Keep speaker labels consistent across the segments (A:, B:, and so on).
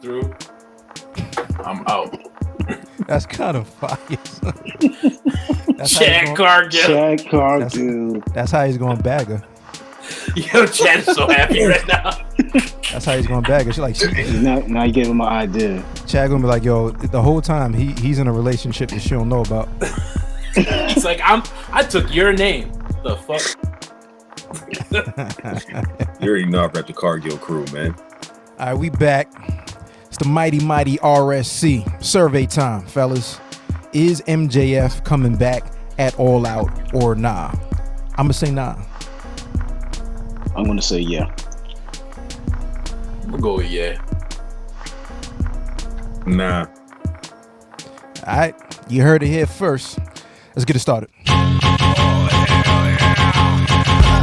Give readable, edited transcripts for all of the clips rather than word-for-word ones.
A: through, I'm out.
B: That's kind of fire.
A: Chad Cargill.
C: Chad Cargill.
B: That's how he's going to bag her.
A: Yo, Chad is so happy right now.
B: That's how he's going to bag her. She's like,
C: now you gave him an idea.
B: Chad going to be like, yo, the whole time he's in a relationship that she don't know about.
A: He's like, I took your name. The fuck?
D: You already know I got the Cargill crew, man.
B: All right, we back. It's the mighty RSC. Survey time, fellas. Is MJF coming back at All Out or nah? I'm going to say nah.
C: I'm going to say yeah.
A: I'm going to go with yeah.
D: Nah.
B: All right, you heard it here first. Let's get it started.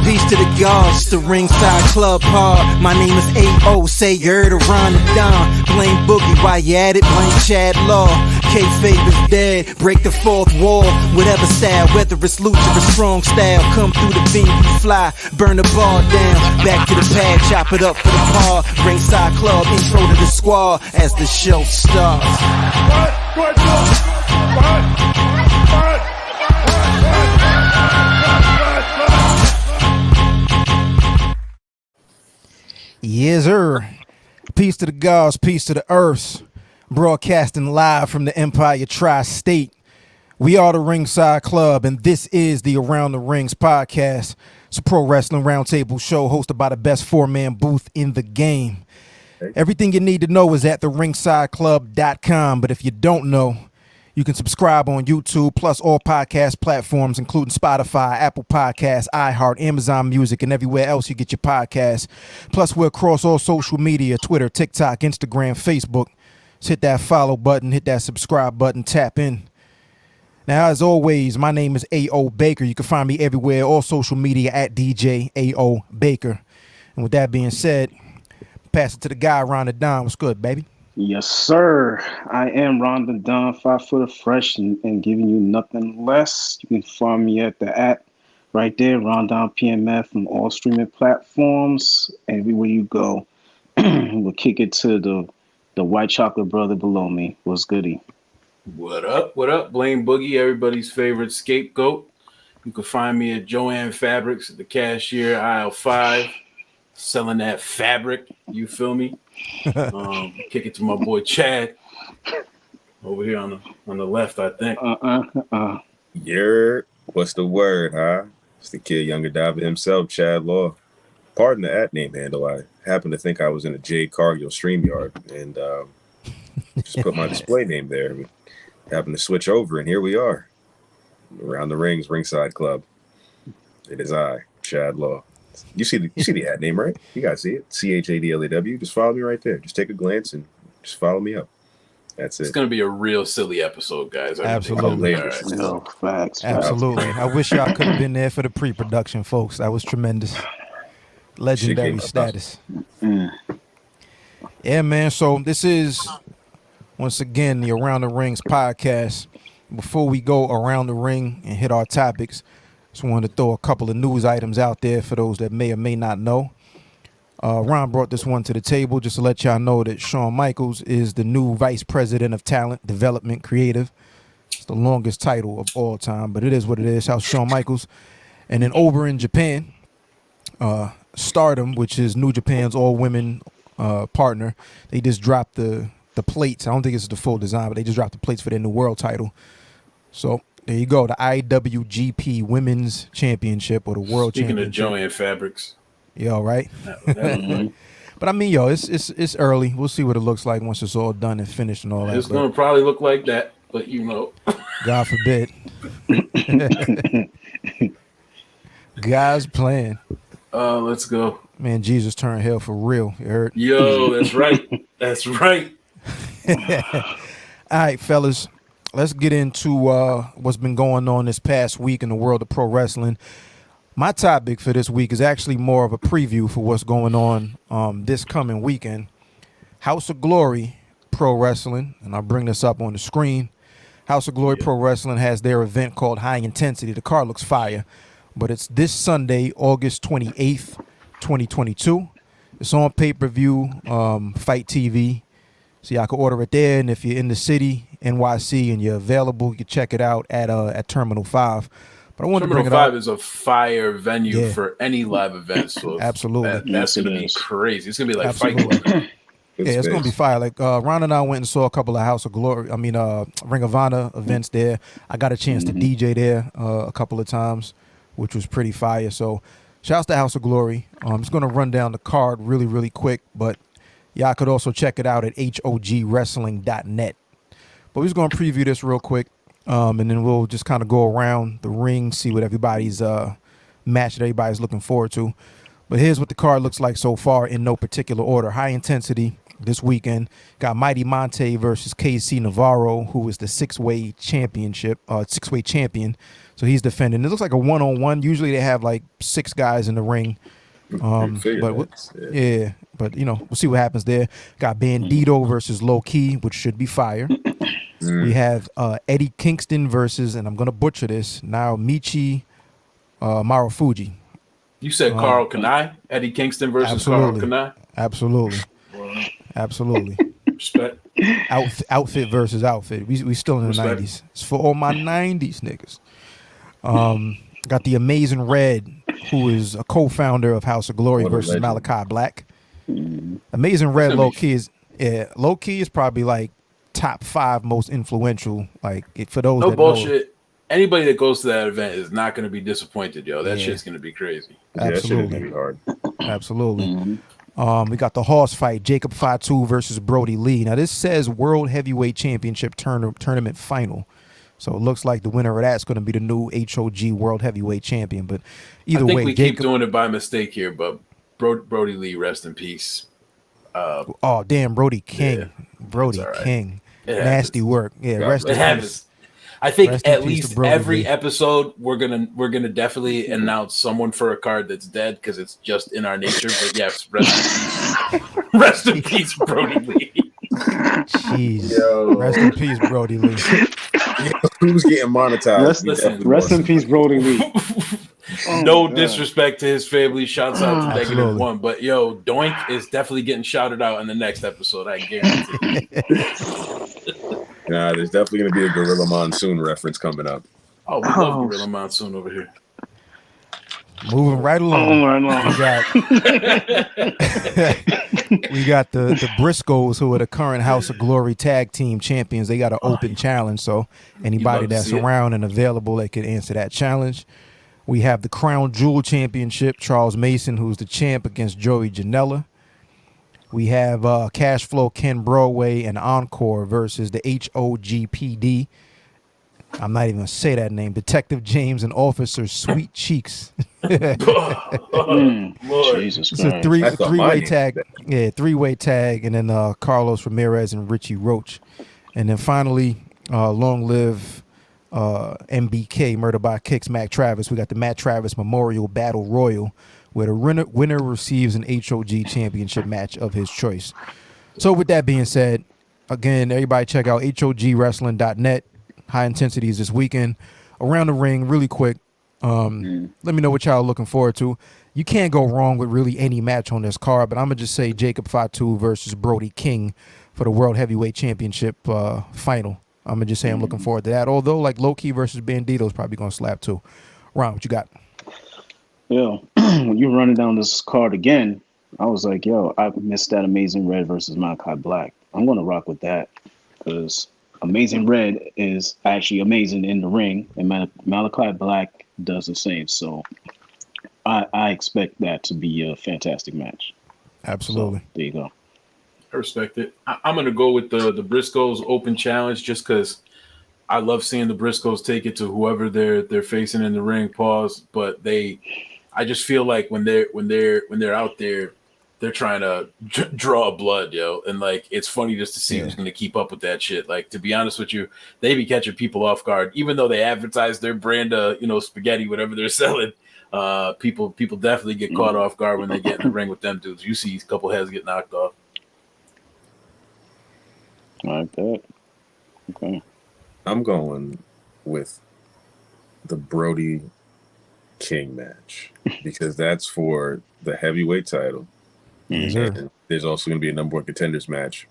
E: Peace to the gods, the Ringside Club hard. My name is A.O. Say you're the Ron the Don. Blame Boogie while you at it, blame Chad Law. K-Fabe is dead, break the fourth wall. Whatever style, whether it's lucha or strong style. Come through the beam, you fly, burn the bar down. Back to the pad, chop it up for the par. Ringside Club, intro to the squad as the show starts.
B: Yes, sir. Peace to the gods, peace to the earths. Broadcasting live from the Empire Tri-State. We are the Ringside Club, and this is the Around the Rings podcast. It's a pro wrestling roundtable show hosted by the best four-man booth in the game. Everything you need to know is at theringsideclub.com, but if you don't know, you can subscribe on YouTube, plus all podcast platforms, including Spotify, Apple Podcasts, iHeart, Amazon Music, and everywhere else you get your podcasts. Plus, we're across all social media, Twitter, TikTok, Instagram, Facebook. Just hit that follow button, hit that subscribe button, tap in. Now, as always, my name is A.O. Baker. You can find me everywhere, all social media at DJ A.O. Baker. And with that being said, pass it to the guy, Ron the Don. What's good, baby?
C: Yes, sir. I am Ron the Don, 5 foot of fresh, and giving you nothing less. You can find me at the @ right there, Ron Don PMF, on all streaming platforms. Everywhere you go, we'll kick it to the white chocolate brother below me. What's goody?
A: What up? What up? Blame Boogie, everybody's favorite scapegoat. You can find me at Joanne Fabrics at the cashier, aisle 5, selling that fabric. You feel me? Kick it to my boy Chad over here on the left, I think.
D: What's the word, huh? It's the kid Younger Diver himself, Chad Law. Pardon the @ handle. I happened to think I was in a Jade Cargill StreamYard and just put my display name there. We happened to switch over, and here we are. Around the Rings, Ringside Club. It is I, Chad Law. You see the @ name, right? You guys see it. CHADLAW. Just follow me right there. Just take a glance and just follow me up. That's it.
A: It's going to be a real silly episode, guys.
B: Absolutely.
A: Right.
C: No, facts.
B: Absolutely. I wish y'all could have been there for the pre-production, folks. That was tremendous. Legendary status. Yeah, man. So this is, once again, the Around the Rings podcast. Before we go around the ring and hit our topics, just wanted to throw a couple of news items out there for those that may or may not know. Ron brought this one to the table just to let y'all know that Shawn Michaels is the new Vice President of Talent Development Creative. It's the longest title of all time, but it is what it is. How's Shawn Michaels? And then over in Japan, Stardom, which is New Japan's all-women partner, they just dropped the plates. I don't think it's the full design, but they just dropped the plates for their new world title. So there you go, the IWGP Women's Championship, or the World
A: Speaking
B: Championship.
A: Speaking of Joanne Fabrics.
B: Yo, right? But I mean, yo, it's early. We'll see what it looks like once it's all done and finished and all that.
A: It's going to probably look like that, but you know.
B: God forbid. God's plan.
A: Let's go.
B: Man, Jesus turned hell for real. You heard?
A: Yo, that's right. That's right.
B: All right, fellas. Let's get into what's been going on this past week in the world of pro wrestling. My topic for this week is actually more of a preview for what's going on this coming weekend. House of Glory Pro Wrestling, and I'll bring this up on the screen. House of Glory Pro Wrestling has their event called High Intensity. The card looks fire, but it's this Sunday, August 28th, 2022. It's on pay-per-view, Fight TV. So y'all can order it there, and if you're in the city, NYC, and you're available, you can check it out at Terminal 5. But I wanted to bring
A: Terminal
B: it
A: 5
B: up.
A: is a fire venue
B: Yeah.
A: for any live event. So
B: Absolutely.
A: that's
C: Yes,
A: going
C: it
A: to be
C: is.
A: crazy. It's going to be like Fight
B: Absolutely.
A: Club.
D: Good
B: Yeah, it's gonna be
D: space.
B: fire. Like Ron and I went and saw a couple of House of Glory. Ring of Honor events there. I got a chance to DJ there a couple of times, which was pretty fire. So, shouts to House of Glory. I'm just gonna run down the card really, really quick, but y'all could also check it out at hogwrestling.net. But we're just gonna preview this real quick, and then we'll just kind of go around the ring, see what everybody's match that everybody's looking forward to. But here's what the card looks like so far in no particular order. High intensity this weekend. Got Mighty Monte versus KC Navarro, who is the six-way champion. So he's defending. It looks like a one-on-one. Usually they have like 6 guys in the ring. But we'll see what happens there. Got Bandito versus Low Key, which should be fire. We have Eddie Kingston versus, and I'm gonna butcher this, Naomichi Marufuji.
A: You said Carl Kanai? Eddie Kingston versus
B: Absolutely.
A: Carl Kanai?
B: Absolutely.
A: Well,
B: Absolutely.
A: respect.
B: Outfit versus outfit. We still in the
A: Respect.
B: 90s. It's for all my 90s niggas. Got the Amazing Red, who is a co-founder of House of Glory
D: What a
B: versus
D: legend.
B: Malachi Black. Amazing Red
A: gonna be
B: low key is probably like top 5 most influential. Like for those
A: No
B: that
A: bullshit. Anybody that goes to that event is not going to be disappointed, yo. That
B: Yeah.
A: shit's going to be crazy.
B: know.
D: Yeah, that shit is
B: Absolutely.
D: gonna be hard.
B: Absolutely. We got the horse fight, Jacob Fatu versus Brody Lee. Now this says World Heavyweight Championship tournament final. So it looks like the winner of that's going to be the new HOG World Heavyweight Champion. But either
A: I think
B: way,
A: we keep
B: Jacob.
A: doing it by mistake here, but Brody Lee, rest in peace.
B: Oh damn, Brody King.
A: Yeah,
B: Brody
A: it's all right.
B: King.
A: It
B: Nasty
A: happens.
B: work. Yeah,
D: God
B: rest
A: It
B: in
A: happens.
B: peace.
A: I think
B: Rest in
A: at
B: peace to
A: least
B: Brody
A: every
B: Lee.
A: episode we're gonna definitely announce someone for a card that's dead because it's just in our nature. But yes, rest in peace, Brody Lee.
B: Jeez.
D: Yo.
B: Rest in peace, Brody Lee.
D: Who's getting monetized?
C: Rest,
D: We
A: Listen,
D: definitely
C: rest in
D: lost
C: peace,
D: somebody.
C: Brody Lee. Oh
A: No
C: my God.
A: disrespect to his family. Shouts out to
B: Absolutely.
A: -1. But yo, Doink is definitely getting shouted out in the next episode. I guarantee.
D: Nah, there's definitely gonna be a Gorilla Monsoon reference coming up.
A: Oh, we love Gorilla Monsoon over here.
B: Moving right along.
C: Oh, right along.
B: We got the Briscoes, who are the current House of Glory tag team champions. They got an open challenge, so anybody
A: love to
B: that's
A: see it.
B: around and available, they could answer that challenge. We have the Crown Jewel Championship, Charles Mason, who's the champ, against Joey Janela. We have Cash Flow Ken Broadway and Encore versus the HOGPD. I'm not even going to say that name. Detective James and Officer Sweet Cheeks.
A: Lord.
C: Jesus
B: It's a
C: Christ.
D: I thought my
B: three-way
D: name
B: tag.
D: was
B: Yeah, 3-way tag, and then Carlos Ramirez and Richie Roach. And then finally, long live MBK, Murder by Kicks, Matt Travis. We got the Matt Travis Memorial Battle Royal, where the winner receives an HOG championship match of his choice. So with that being said, again, everybody check out hogwrestling.net. High intensities this weekend. Around the ring, really quick. Let me know what y'all are looking forward to. You can't go wrong with really any match on this card, but I'm going to just say Jacob Fatu versus Brody King for the World Heavyweight Championship final. I'm going to just say I'm looking forward to that. Although, like, Low-Key versus Bandito is probably going to slap too. Ron, what you got?
C: Yo, when you running down this card again, I was like, yo, I missed that Amazing Red versus Malachi Black. I'm going to rock with that because Amazing Red is actually amazing in the ring, and Malachi Black does the same. So I expect that to be a fantastic match.
B: Absolutely.
C: So, there you go.
A: I respect it. I'm going to go with the Briscoes Open Challenge just because I love seeing the Briscoes take it to whoever they're facing in the ring. Pause. But I just feel like when they're out there, they're trying to draw blood, yo. And like, it's funny just to see who's going to keep up with that shit. Like, to be honest with you, they be catching people off guard, even though they advertise their brand of, spaghetti, whatever they're selling. People definitely get caught off guard when they get in the ring with them dudes. You see a couple heads get knocked off.
C: Like that. Okay.
D: I'm going with the Brody King match because that's for the heavyweight title.
B: Yes, sir.
D: And there's also going to be a number one contenders match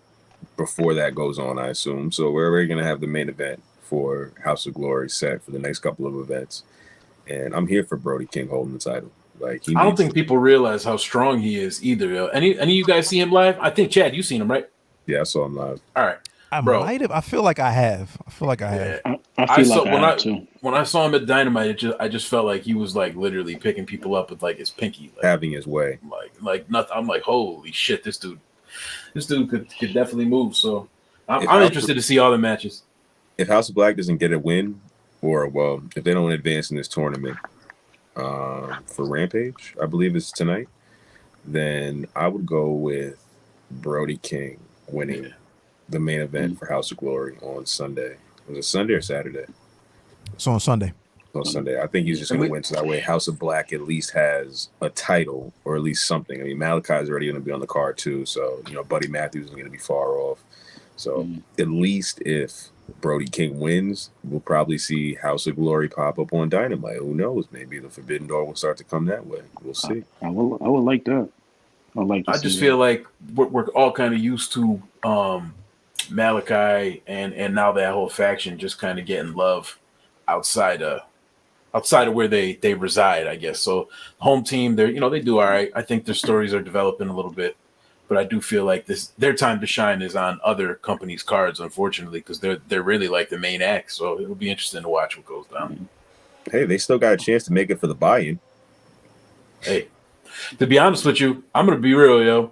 D: before that goes on, I assume. So we're going to have the main event for House of Glory set for the next couple of events. And I'm here for Brody King holding the title. Like he
A: I don't
D: needs
A: think people realize how strong he is either. Yo. Any of you guys see him live? I think Chad, you seen him, right?
D: Yeah, I saw him live.
A: All right,
B: I
A: bro.
B: might have. I feel like I have.
A: Yeah,
C: I
A: I
C: feel
A: saw
C: like I have too.
A: when I saw him at Dynamite, I just felt like he was like literally picking people up with like his pinky,
D: Having his way.
A: like nothing. I'm like, holy shit, this dude could definitely move. So
D: If
A: I'm
D: House,
A: interested to see all the matches.
D: if House of Black doesn't get a win, or well, if they don't advance in this tournament for Rampage, I believe it's tonight, then I would go with Brody King winning the main event for House of Glory on Sunday. Was it Sunday or Saturday?
B: So on Sunday.
D: On Sunday. I think he's just going to win, so that way House of Black at least has a title or at least something. I mean, Malachi's already going to be on the card too, so Buddy Matthews is going to be far off. So at least if Brody King wins, we'll probably see House of Glory pop up on Dynamite. Who knows? Maybe the Forbidden Door will start to come that way. We'll see.
C: I would like that.
A: I just feel like we're all kind of used to Malachi and now that whole faction just kind of getting love outside of where they reside, I guess. So home team, they do all right. I think their stories are developing a little bit, but I do feel like their time to shine is on other companies' cards, unfortunately, because they're really like the main act. So it'll be interesting to watch what goes down.
D: Hey, they still got a chance to make it for the buy-in.
A: Hey, to be honest with you, I'm gonna be real, yo.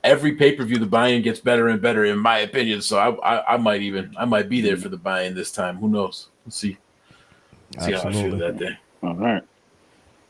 A: Every pay-per-view, the buy-in gets better and better, in my opinion. So I might be there for the buy-in this time. Who knows? Let's see. See how I feel that day.
C: All right.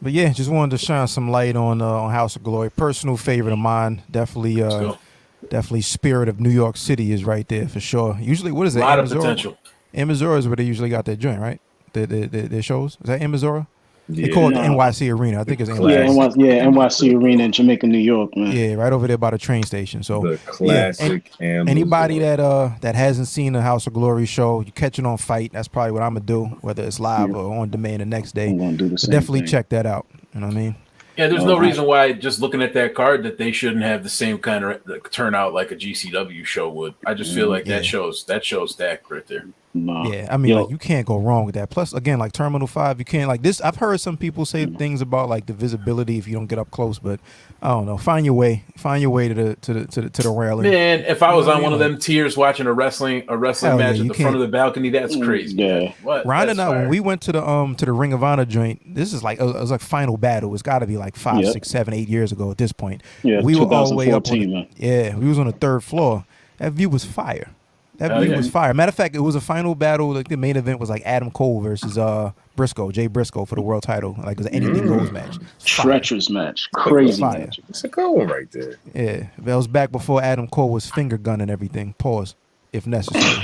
B: But yeah, just wanted to shine some light on House of Glory. Personal favorite of mine. Definitely spirit of New York City is right there for sure. Usually, what is it?
A: A lot of potential.
B: In Missouri is where they usually got their joint, right? Their shows. Is that in Missouri?
D: Yeah.
B: They call it the NYC Arena. I think it's
D: Classic.
C: NYC Arena in Jamaica, New York, man.
B: Yeah, right over there by the train station. So
D: The classic.
B: anybody that hasn't seen the House of Glory show, you catch it on Fight. That's probably what I'm gonna do, whether it's live or on demand the next day.
C: I'm gonna do the same
B: Definitely
C: thing.
B: check that out. You know what I mean?
A: Yeah, there's no reason why, just looking at that card, that they shouldn't have the same kind of turnout like a GCW show would. I just feel like that shows stacked right there.
C: No.
B: Yeah, I mean, like, you can't go wrong with that. Plus, again, like Terminal 5, you can't, like this. I've heard some people say things about like the visibility if you don't get up close, but I don't know. Find your way to the railing.
A: Man, if I was on one of them tiers watching a wrestling match at the front of the balcony, that's crazy.
C: Yeah.
A: What?
B: Ron and I, when we went to the Ring of Honor joint, this is like it was like Final Battle. It's got to be like 5, 6, 7, 8 years ago at this point.
C: Yeah,
B: we were all the way up.
C: 2014,
B: We was on the 3rd floor. That view was fire. That view was fire. Matter of fact, it was a final battle. Like the main event was like Adam Cole versus Jay Briscoe for the world title. Like it was an anything goes match.
C: Treacherous match. Crazy match.
D: It's a good one right there.
B: Yeah, that was back before Adam Cole was finger gunning everything. Pause, if necessary.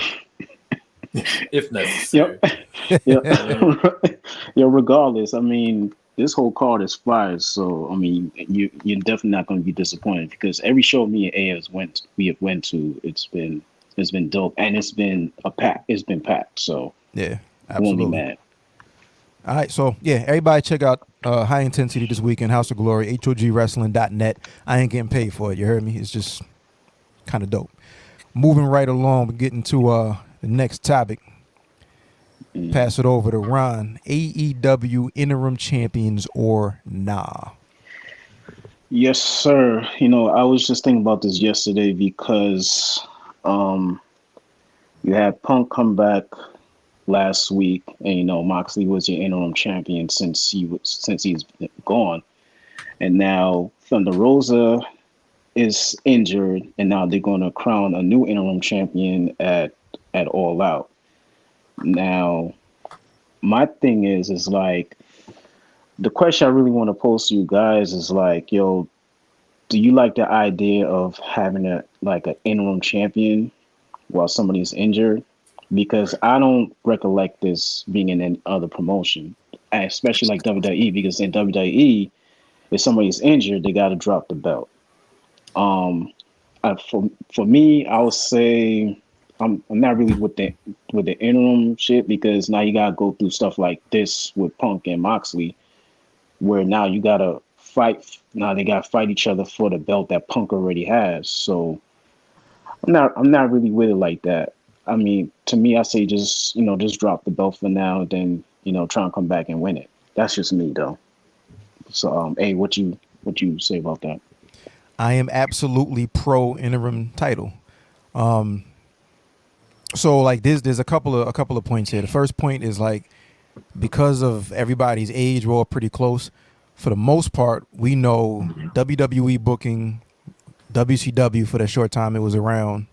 A: If necessary.
C: Yep. Regardless, I mean, this whole card is fire. So I mean, you're definitely not going to be disappointed because every show me and Ayers we have went to, it's been dope, and it's been packed. It's been packed, so
B: yeah,
C: I won't
B: absolutely.
C: be mad.
B: All right, so yeah, everybody check out High Intensity this weekend, House of Glory, HOGWrestling.net. I ain't getting paid for it, you heard me? It's just kind of dope. Moving right along, we're getting to the next topic. Pass it over to Ron. AEW interim champions or nah?
C: Yes, sir. I was just thinking about this yesterday because you had Punk come back last week, and Moxley was your interim champion since he's gone, and now Thunder Rosa is injured, and now they're going to crown a new interim champion at All Out. Now, my thing is like the question I really want to pose to you guys is like, yo, do you like the idea of having an interim champion while somebody's injured? Because I don't recollect this being in any other promotion, especially like WWE, because in WWE, if somebody's injured, they got to drop the belt. For me, I would say I'm not really with the interim shit, because now you got to go through stuff like this with Punk and Moxley, where now you got to fight. Now they got to fight each other for the belt that Punk already has. So I'm not really with it like that. I mean, to me, I say just drop the belt for now, then try and come back and win it. That's just me though. So, hey, what you say about that?
B: I am absolutely pro interim title. So like there's a couple of points here. The first point is like because of everybody's age, we're all pretty close. For the most part, we know WWE booking, WCW for that short time it was around,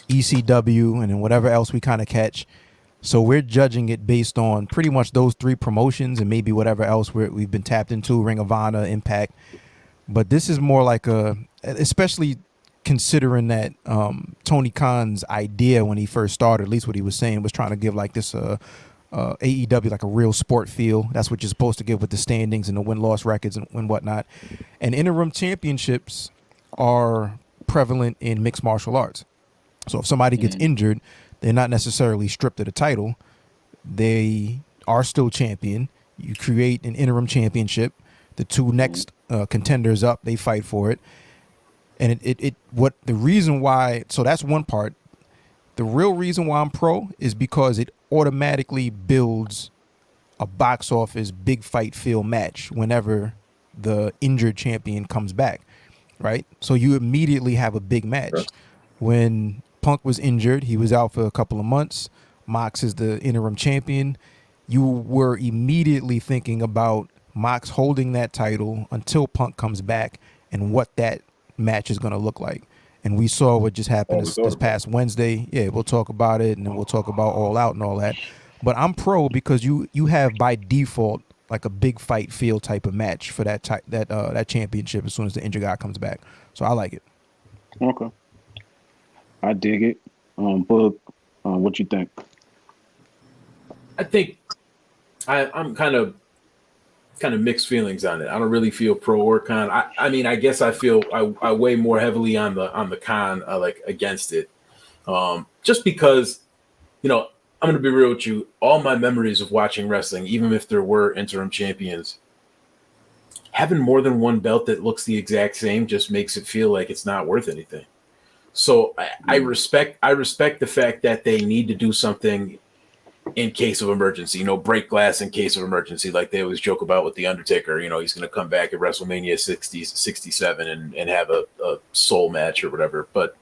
B: ECW, and then whatever else we kind of catch. So we're judging it based on pretty much those three promotions and maybe whatever else we've been tapped into, Ring of Honor, Impact. But this is more like especially considering that Tony Khan's idea when he first started, at least what he was saying, was trying to give like this AEW like a real sport feel. That's what you're supposed to give with the standings and the win-loss records and whatnot. And interim championships are prevalent in mixed martial arts. So if somebody gets injured, they're not necessarily stripped of the title. They are still champion. You create an interim championship. The two next contenders up, they fight for it. And the reason why, so that's one part. The real reason why I'm pro is because it automatically builds a box office big fight feel match whenever the injured champion comes back, right? So you immediately have a big match. When Punk was injured, he was out for a couple of months. Mox is the interim champion. You were immediately thinking about Mox holding that title until Punk comes back and what that match is going to look like. And we saw what just happened this past Wednesday. Yeah, we'll talk about it, and then we'll talk about All Out and all that. But I'm pro because you have by default like a big fight feel type of match for that championship as soon as the injured guy comes back. So I like it.
C: Okay, I dig it. Book, what you think?
A: I think I'm kind of mixed feelings on it. I don't really feel pro or con. I mean, I guess I feel I weigh more heavily on the con, like against it, just because, I'm gonna be real with you. All my memories of watching wrestling, even if there were interim champions, having more than one belt that looks the exact same just makes it feel like it's not worth anything. So I respect the fact that they need to do something in case of emergency, break glass in case of emergency, like they always joke about with The Undertaker. He's going to come back at WrestleMania 67 and have a soul match or whatever. But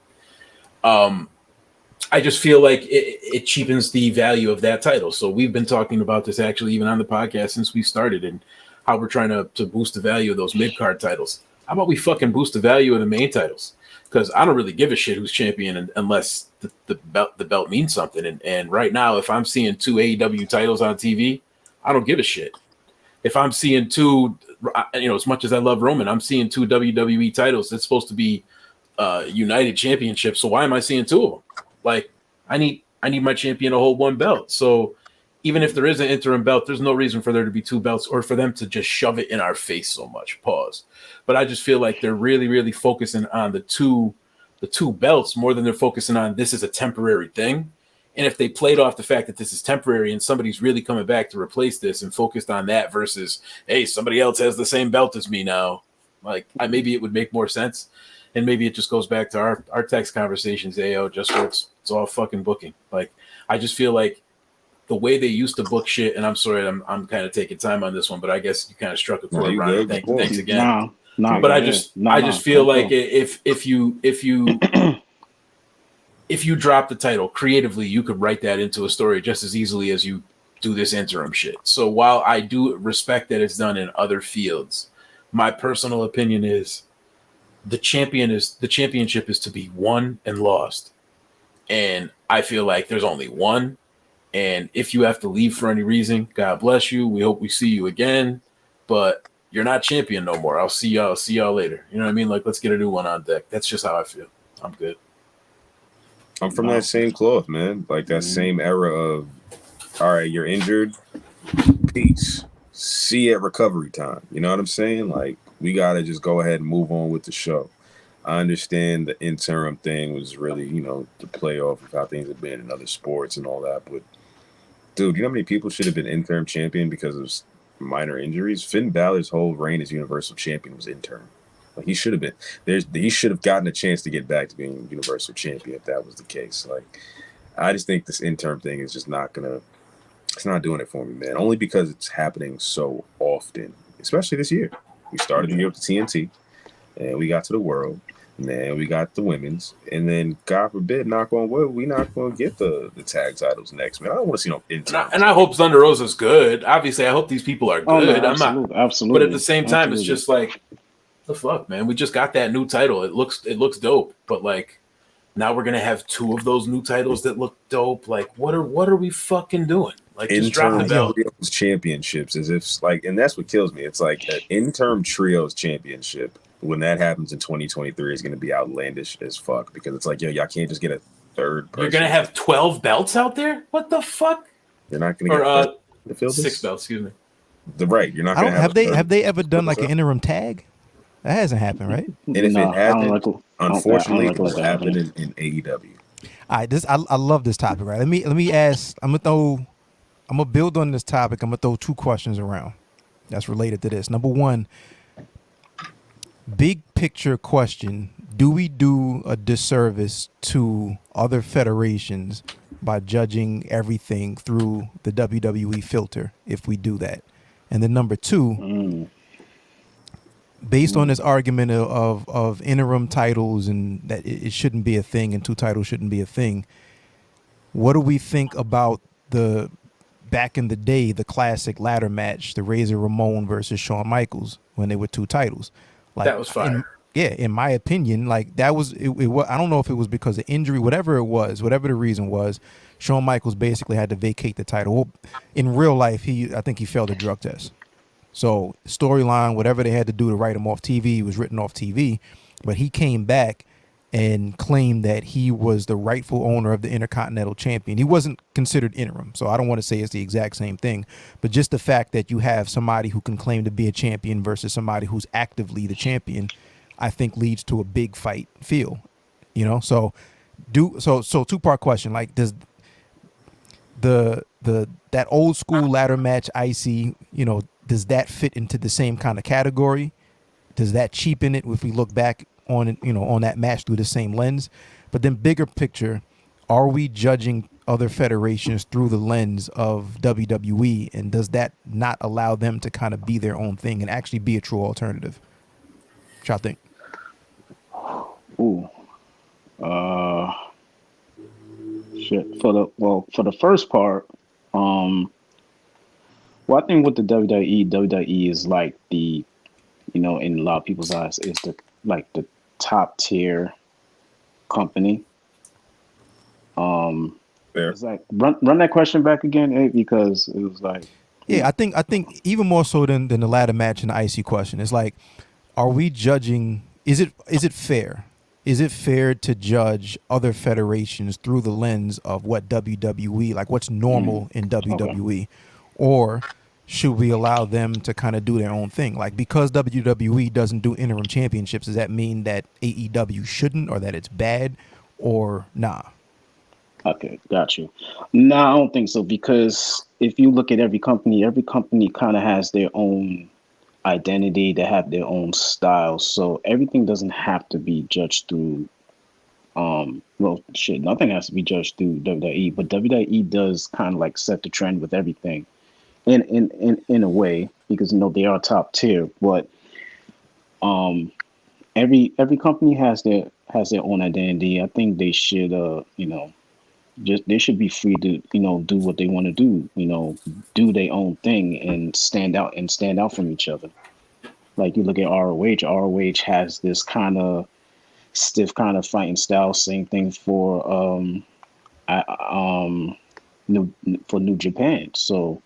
A: I just feel like it cheapens the value of that title. So we've been talking about this actually even on the podcast since we started and how we're trying to boost the value of those mid-card titles. How about we fucking boost the value of the main titles? Because I don't really give a shit who's champion unless the belt means something. And right now, if I'm seeing two AEW titles on TV, I don't give a shit. If I'm seeing two, as much as I love Roman, I'm seeing two WWE titles. It's supposed to be United Championships. So why am I seeing two of them? Like, I need my champion to hold one belt. So even if there is an interim belt, there's no reason for there to be two belts or for them to just shove it in our face so much. Pause. But I just feel like they're really, really focusing on the two belts more than they're focusing on this is a temporary thing. And if they played off the fact that this is temporary and somebody's really coming back to replace this and focused on that versus, hey, somebody else has the same belt as me now, like maybe it would make more sense. And maybe it just goes back to our text conversations, just where it's all fucking booking. Like, I just feel like the way they used to book shit, and I'm sorry, I'm kind of taking time on this one, but I guess you kind of struck a chord, Ron. Thanks again. But I just feel like if you drop the title creatively, you could write that into a story just as easily as you do this interim shit. So while I do respect that it's done in other fields, my personal opinion is the championship is to be won and lost. And I feel like there's only one. And if you have to leave for any reason, God bless you. We hope we see you again. But you're not champion no more. I'll see y'all later. You know what I mean? Like, let's get a new one on deck. That's just how I feel. I'm good.
D: I'm from that same cloth, man. Like that same era of, all right, you're injured. Peace. See you at recovery time. You know what I'm saying? Like, we got to just go ahead and move on with the show. I understand the interim thing was really, the play off of how things have been in other sports and all that. But, dude, you know how many people should have been interim champion because of minor injuries? Finn Balor's whole reign as Universal Champion was interim. Like, he should have been. He should have gotten a chance to get back to being Universal Champion if that was the case. Like, I just think this interim thing is just not gonna. It's not doing it for me, man. Only because it's happening so often, especially this year. We started the year with the TNT, and we got to the World, and then we got the women's, and then God forbid, knock on wood, we not going to get the tag titles next, man. I don't want to see no interim.
A: And I hope Thunder Rosa's good. Obviously, I hope these people are good.
C: Oh, no,
A: I'm not,
C: absolutely.
A: but at the same time, it's just like, the fuck, man. We just got that new title. It looks dope, but like, now we're gonna have two of those new titles that look dope. Like, what are we fucking doing? Like, just drop the belt.
D: Trios championships, as if like, and that's what kills me. It's like an interim trios championship. When that happens in 2023, is going to be outlandish as fuck, because it's like, yo, y'all can't just get a third person.
A: You're gonna have 12 belts out there? What the fuck?
D: You're not going to get
A: 6 belts. Excuse me.
D: You're not going to
B: have they ever done like an interim tag? That hasn't happened, right?
D: And if it hasn't, unfortunately, it will happen in AEW.
B: All right, I love this topic, right? Let me ask. I'm gonna build on this topic. I'm gonna throw 2 questions around that's related to this. Number 1, big picture question: do we do a disservice to other federations by judging everything through the WWE filter if we do that? And then number 2, based on this argument of interim titles and that it shouldn't be a thing and 2 titles shouldn't be a thing, what do we think about the back in the day, the classic ladder match, the Razor Ramon versus Shawn Michaels, when they were 2 titles? Like,
A: that was fire.
B: In my opinion, like, that was it. I don't know if it was because of injury, whatever it was, whatever the reason was, Shawn Michaels basically had to vacate the title. Well, in real life, I think he failed a drug test. So storyline, whatever they had to do to write him off TV, he was written off TV. But he came back and claimed that he was the rightful owner of the Intercontinental Champion. He wasn't considered interim, so I don't want to say it's the exact same thing. But just the fact that you have somebody who can claim to be a champion versus somebody who's actively the champion, I think leads to a big fight feel. You know, so 2-part question: like, does that old school ladder match icy, does that fit into the same kind of category? Does that cheapen it if we look back on it, on that match through the same lens? But then bigger picture, are we judging other federations through the lens of WWE, and does that not allow them to kind of be their own thing and actually be a true alternative? What y'all think?
C: Ooh. Shit. For the first part, well, I think with the WWE is like the, in a lot of people's eyes, is the top tier company.
D: Fair.
C: It's like run that question back again, because it was like.
B: Yeah, I think even more so than the ladder match and the IC question, it's like, are we judging? Is it fair? Is it fair to judge other federations through the lens of what WWE, like what's normal in WWE? Okay. Or should we allow them to kind of do their own thing? Like, because WWE doesn't do interim championships, does that mean that AEW shouldn't, or that it's bad, or nah?
C: Okay, got you. No, I don't think so, because if you look at every company kind of has their own identity, they have their own style, so everything doesn't have to be judged through nothing has to be judged through WWE, but WWE does kind of like set the trend with everything in a way, because they are top tier, but every company has their own identity. I think they should they should be free to do what they want to do, do their own thing and stand out from each other. Like, you look at ROH has this kind of stiff kind of fighting style. Same thing for New Japan. So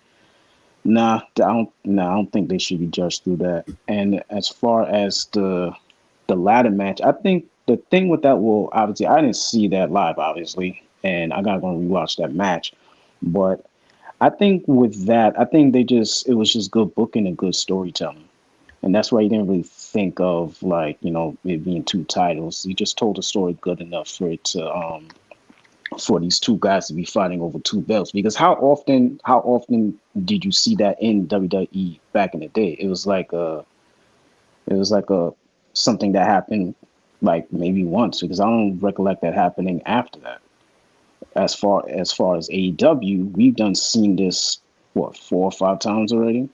C: I don't think they should be judged through that. And as far as the ladder match, I think the thing with that, well, obviously I didn't see that live, obviously, and I gotta go and rewatch that match. But I think with that, it was just good booking and good storytelling. And that's why you didn't really think of like, it being 2 titles. You just told the story good enough for it to for these 2 guys to be fighting over 2 belts. Because how often did you see that in WWE back in the day? It was like a something that happened like maybe once, because I don't recollect that happening after that. As far as AEW, we've done seen this what 4 or 5 times already,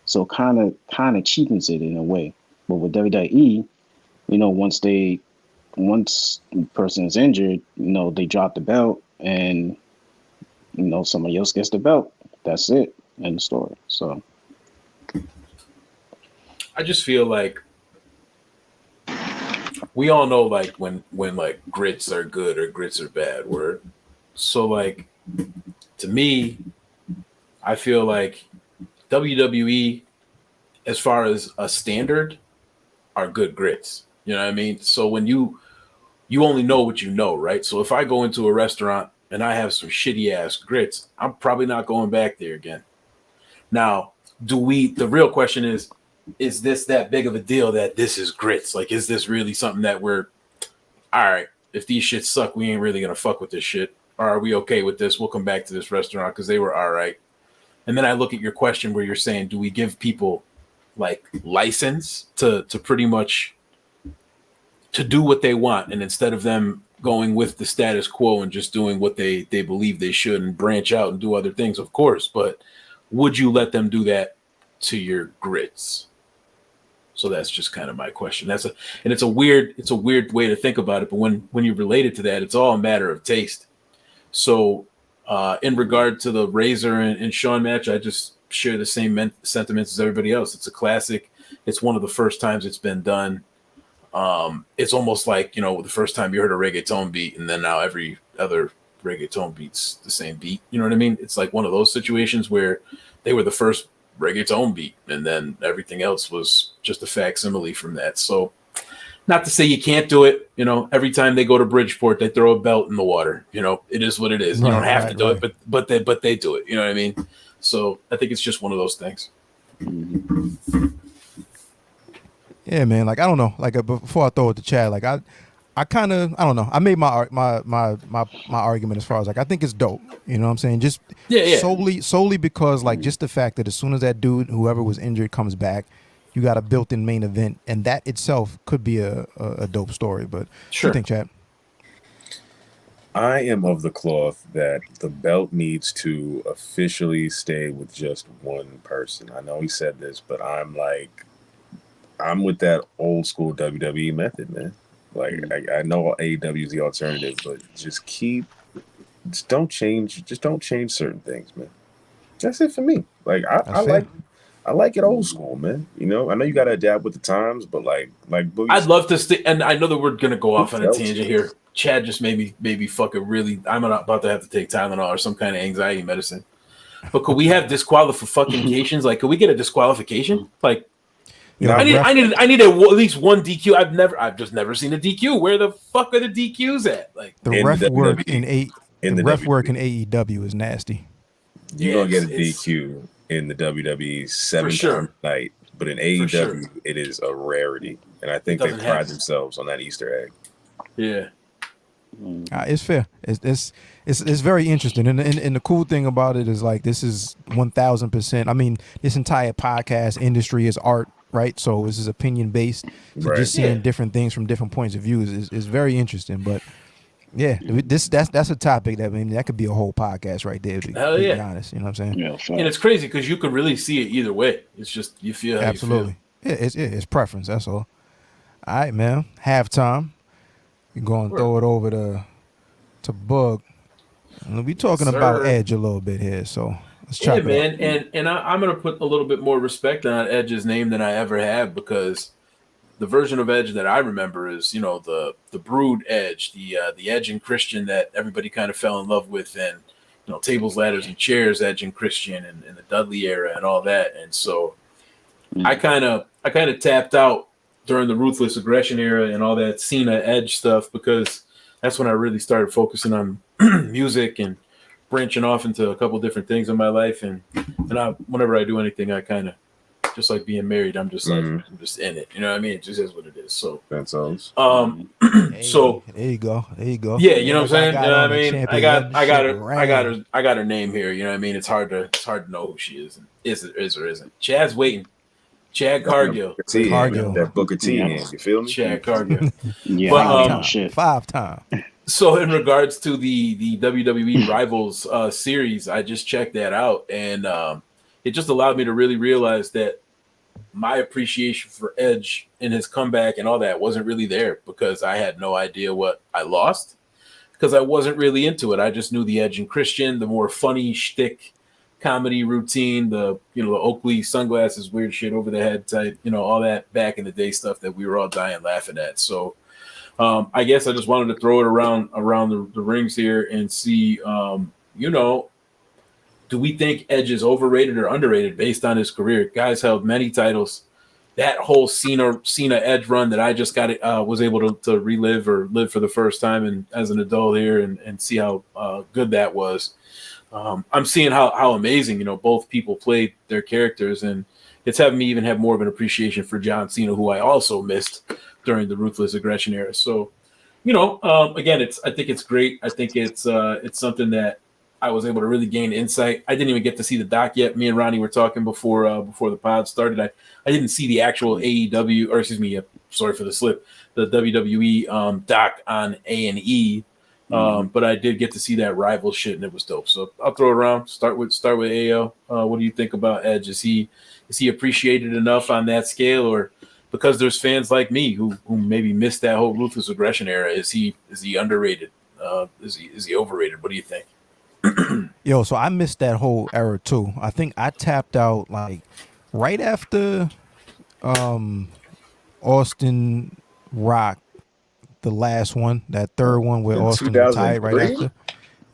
C: so kind of cheapens it in a way. But with WWE, once the person is injured, they drop the belt and somebody else gets the belt. That's it. End of story. So
A: I just feel like we all know like when like grits are good or grits are bad word. So like to me, I feel like WWE, as far as a standard, are good grits. You know what I mean? So when you only know what you know, right? So if I go into a restaurant and I have some shitty ass grits, I'm probably not going back there again. Now, the real question is this that big of a deal that this is grits? Like, is this really something that we're, all right, if these shits suck, we ain't really going to fuck with this shit. Or are we okay with this? We'll come back to this restaurant because they were all right. And then I look at your question where you're saying, do we give people like license to pretty much to do what they want, and instead of them going with the status quo and just doing what they believe they should and branch out and do other things, of course, but would you let them do that to your grits? So that's just kind of my question. It's a weird way to think about it, but when you relate it to that, it's all a matter of taste. So in regard to the Razor and Shawn match, I just share the same sentiments as everybody else. It's a classic. It's one of the first times it's been done. It's almost like, the first time you heard a reggaeton beat and then now every other reggaeton beat's the same beat. You know what I mean? It's like one of those situations where they were the first reggaeton beat and then everything else was just a facsimile from that. So not to say you can't do it, every time they go to Bridgeport, they throw a belt in the water. It is what it is.
B: Right,
A: you don't have to do
B: right.
A: it, but they do it. You know what I mean? So I think it's just one of those things.
B: Yeah, man. Like I don't know. Like before I throw it to Chad, like I kind of I don't know. I made my argument as far as like I think it's dope. You know what I'm saying? Just
A: Yeah.
B: solely because like just the fact that as soon as that dude whoever was injured comes back, you got a built-in main event, and that itself could be a dope story. But
A: Sure.
B: What do you think, Chad?
D: I am of the cloth that the belt needs to officially stay with just one person. I know he said this, but I'm with that old school WWE method, man. Like I know AEW is the alternative, but just don't change certain things, man. That's it for me. Like
B: That's fair.
D: I like it old school, man. I know you got to adapt with the times, but like Boogie
A: I'd
D: said,
A: love to stay, and I know that we're gonna go off on a
D: belts.
A: tangent here. Chad just made me fucking really. I'm about to have to take Tylenol or some kind of anxiety medicine. But could we have disqualifications? Like, could we get a disqualification? Like,
B: You know,
A: I
B: the
A: need at least one DQ. I've just never seen a DQ. Where the fuck are the DQs at? Like,
B: the
D: In
B: ref
D: the
B: work
D: WWE.
B: the ref work in AEW is nasty.
D: You're
A: Yeah,
D: gonna get a
A: it's
D: DQ in the WWE
A: for
D: 7
A: sure.
D: times a night, but in
A: For
D: AEW
A: sure.
D: it is a rarity, and I think they
A: doesn't
D: pride
A: happen.
D: themselves on that Easter egg.
A: Yeah.
B: It's fair. It's very interesting, and the cool thing about it is like this is 1000%. I mean, this entire podcast industry is art, right? So this is opinion based. So
D: Right.
B: just seeing
A: Yeah.
B: different things from different points of view is very interesting. But yeah, that's a topic that that could be a whole podcast right there. To be
A: Hell
B: completely
A: yeah.
B: honest, you know what I'm saying?
C: yeah,
A: And it's crazy because you could really see it either way. It's just you feel how
B: Absolutely. Yeah, it's preference. That's all. All right, man. Halftime. We going to throw it over to Bug. And we talking about
A: sir.
B: Edge a little bit here, so let's
A: you feel.
B: chop
A: Yeah,
B: it up.
A: man. And I'm gonna put a little bit more respect on Edge's name than I ever have because the version of Edge that I remember is, the Brood Edge, the Edge and Christian that everybody kind of fell in love with, and tables, ladders, and chairs Edge and Christian, and the Dudley era and all that. And so I kind of tapped out during the Ruthless Aggression era and all that Cena Edge stuff because that's when I really started focusing on music and branching off into a couple different things in my life. And whenever I do anything, I kind of just like being married. I'm just like I'm just in it. You know what I mean? It just is what it is. So
D: That's all.
A: so
B: there you go.
A: yeah, you know what I'm saying? You know what I mean? I got her name here. You know what I mean? It's hard to know who she is and is or isn't. Chad's waiting. Chad Cargill.
D: Booker T hand,
B: Cargill.
D: that Booker T
C: Yeah.
D: hand. You feel me?
A: Chad Cargill.
C: Yeah,
A: But
C: I ain't getting no shit.
B: 5 time.
A: so in regards to the WWE Rivals series, I just checked that out, and it just allowed me to really realize that my appreciation for Edge and his comeback and all that wasn't really there because I had no idea what I lost because I wasn't really into it. I just knew the Edge and Christian, the more funny shtick comedy routine, the Oakley sunglasses, weird shit over the head type, all that back in the day stuff that we were all dying laughing at. So I guess I just wanted to throw it around the rings here and see, do we think Edge is overrated or underrated based on his career? Guys held many titles. That whole Cena Edge run that I just got was able to relive or live for the first time and as an adult here and see how good that was. I'm seeing how amazing both people played their characters, and it's having me even have more of an appreciation for John Cena, who I also missed during the Ruthless Aggression era. So, again, I think it's great. I think it's something that I was able to really gain insight. I didn't even get to see the doc yet. Me and Ronnie were talking before the pod started. I didn't see the actual AEW, or excuse me, sorry for the slip, the WWE doc on A&E, but I did get to see that rival shit, and it was dope. So I'll throw it around. Start with AO. What do you think about Edge? Is he appreciated enough on that scale, or because there's fans like me who maybe missed that whole Ruthless Aggression era? Is he underrated? Is he overrated? What do you think?
B: Yo, so I missed that whole era too. I think I tapped out like right after Austin Rock, the last one, that third one where
D: In
B: Austin retired right
D: 2003?
B: after.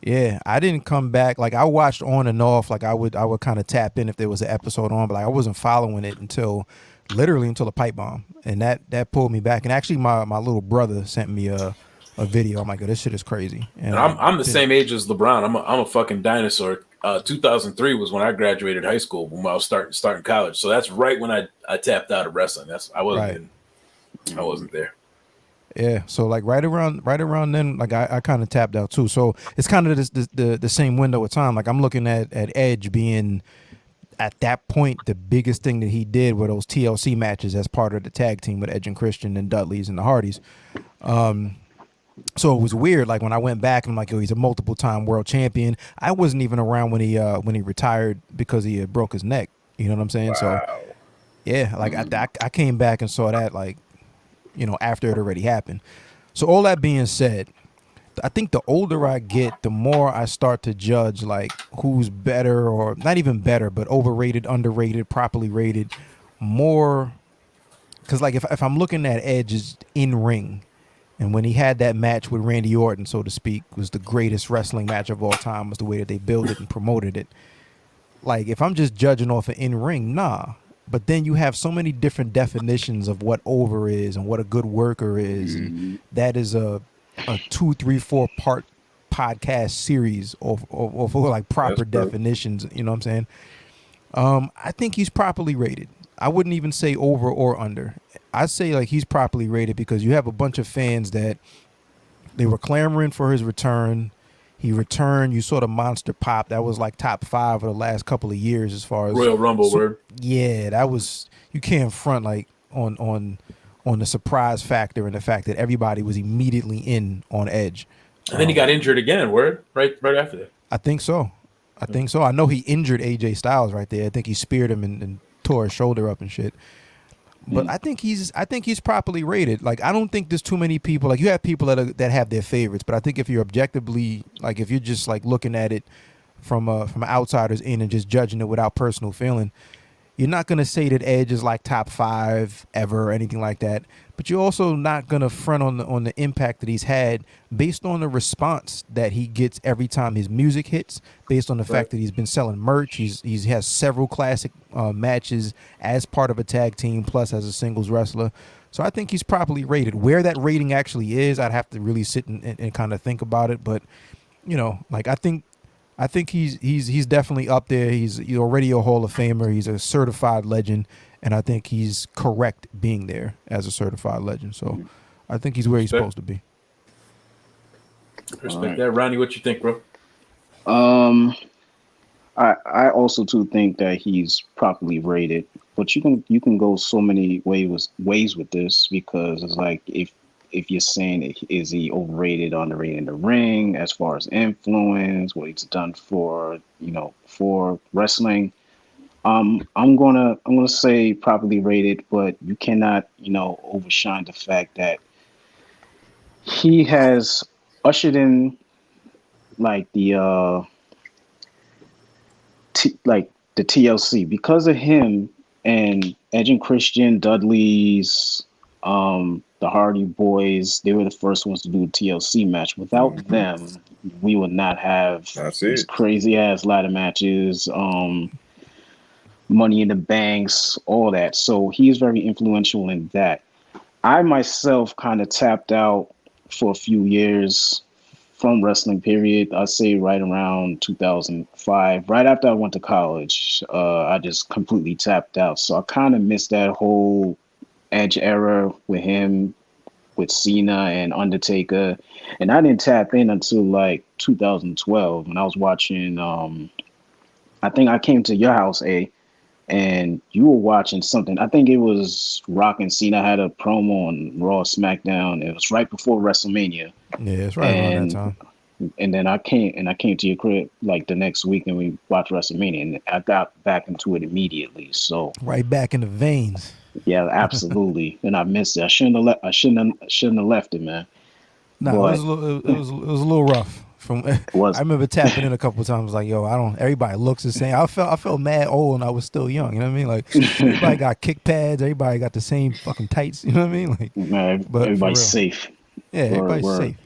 B: Yeah, I didn't come back. Like I watched on and off. Like I would kind of tap in if there was an episode on, but like I wasn't following it until the pipe bomb, and that pulled me back. And actually, my little brother sent me a video. I'm like, oh, this shit is crazy. And
A: I'm the same age as LeBron. I'm a fucking dinosaur. 2003 was when I graduated high school, when I was starting college. So that's right when I tapped out of wrestling. I wasn't there.
B: Yeah, so like right around then, like I kind of tapped out too. So it's kind of the same window of time. Like I'm looking at Edge being at that point the biggest thing that he did were those TLC matches as part of the tag team with Edge and Christian and Dudley's and the Hardys. So it was weird. Like when I went back, I'm like, oh, he's a multiple time world champion. I wasn't even around when he retired because he had broke his neck. You know what I'm saying?
D: Wow.
B: So yeah, like I came back and saw that like, after it already happened. So all that being said, I think the older I get, the more I start to judge like who's better, or not even better, but overrated, underrated, properly rated more. Because like if I'm looking at Edge's in ring, and when he had that match with Randy Orton, so to speak, was the greatest wrestling match of all time, was the way that they built it and promoted it. Like if I'm just judging off an in ring, nah. But then you have so many different definitions of what over is and what a good worker is.
C: Mm-hmm.
B: And that is a 2, 3, 4 part podcast series of like proper definitions. You know what I'm saying? I think he's properly rated. I wouldn't even say over or under. I say like he's properly rated because you have a bunch of fans that they were clamoring for his return. He returned. You saw the monster pop. That was like top 5 of the last couple of years as far as
A: Royal Rumble word.
B: Yeah, that was, you can't front like on the surprise factor and the fact that everybody was immediately in on Edge.
A: And then he got injured again. Word right after that.
B: I think so. I know he injured AJ Styles right there. I think he speared him and tore his shoulder up and shit. But I think he's properly rated. Like I don't think there's too many people. Like you have people that have their favorites, but I think if you're objectively, like if you're just like looking at it from outsiders in and just judging it without personal feeling, you're not gonna say that Edge is like top 5 ever or anything like that. But you're also not gonna front on the impact that he's had based on the response that he gets every time his music hits, based on the fact that he's been selling merch. He has several classic matches as part of a tag team, plus as a singles wrestler. So I think he's properly rated. Where that rating actually is, I'd have to really sit and kind of think about it. But like I think he's definitely up there. He's already a Hall of Famer. He's a certified legend. And I think he's correct being there as a certified legend. So I think he's where he's supposed to be.
A: Respect that. Ronnie, what you think, bro?
C: I also too think that he's properly rated, but you can go so many ways with this because it's like if you're saying is he overrated, underrated in the ring as far as influence, what he's done for for wrestling. I'm gonna say properly rated, but you cannot overshine the fact that he has ushered in like like the TLC because of him and Edge and Christian, Dudley's, the Hardy Boys. They were the first ones to do a TLC match. Without
D: Mm-hmm.
C: them, we would not have
D: That's
C: these
D: it.
C: crazy ass ladder matches, Money in the Banks, all that. So he's very influential in that. I myself kind of tapped out for a few years from wrestling period. I'd say right around 2005, right after I went to college. I just completely tapped out. So I kind of missed that whole Edge era with him, with Cena and Undertaker. And I didn't tap in until like 2012 when I was watching, I think I came to your house, and you were watching something. I think it was Rock and Cena had a promo on Raw SmackDown. It was right before WrestleMania.
B: Yeah, it's right around that
C: And
B: time.
C: then I came to your crib like the next week and we watched WrestleMania and I got back into it immediately. So
B: Right back in the veins.
C: yeah, absolutely. And I missed it. I shouldn't have left it, man.
B: No, it was
C: But
B: a little, it was a little rough. From
C: it
B: I
C: was
B: remember tapping in a couple of times, like, yo, I don't. Everybody looks the same. I felt mad old, and I was still young. You know what I mean? Like, everybody got kick pads. Everybody got the same fucking tights. You know what I mean? Like,
C: man,
B: but for
C: everybody's
B: real,
C: safe.
B: yeah,
C: Word,
B: everybody's
C: word.
B: safe.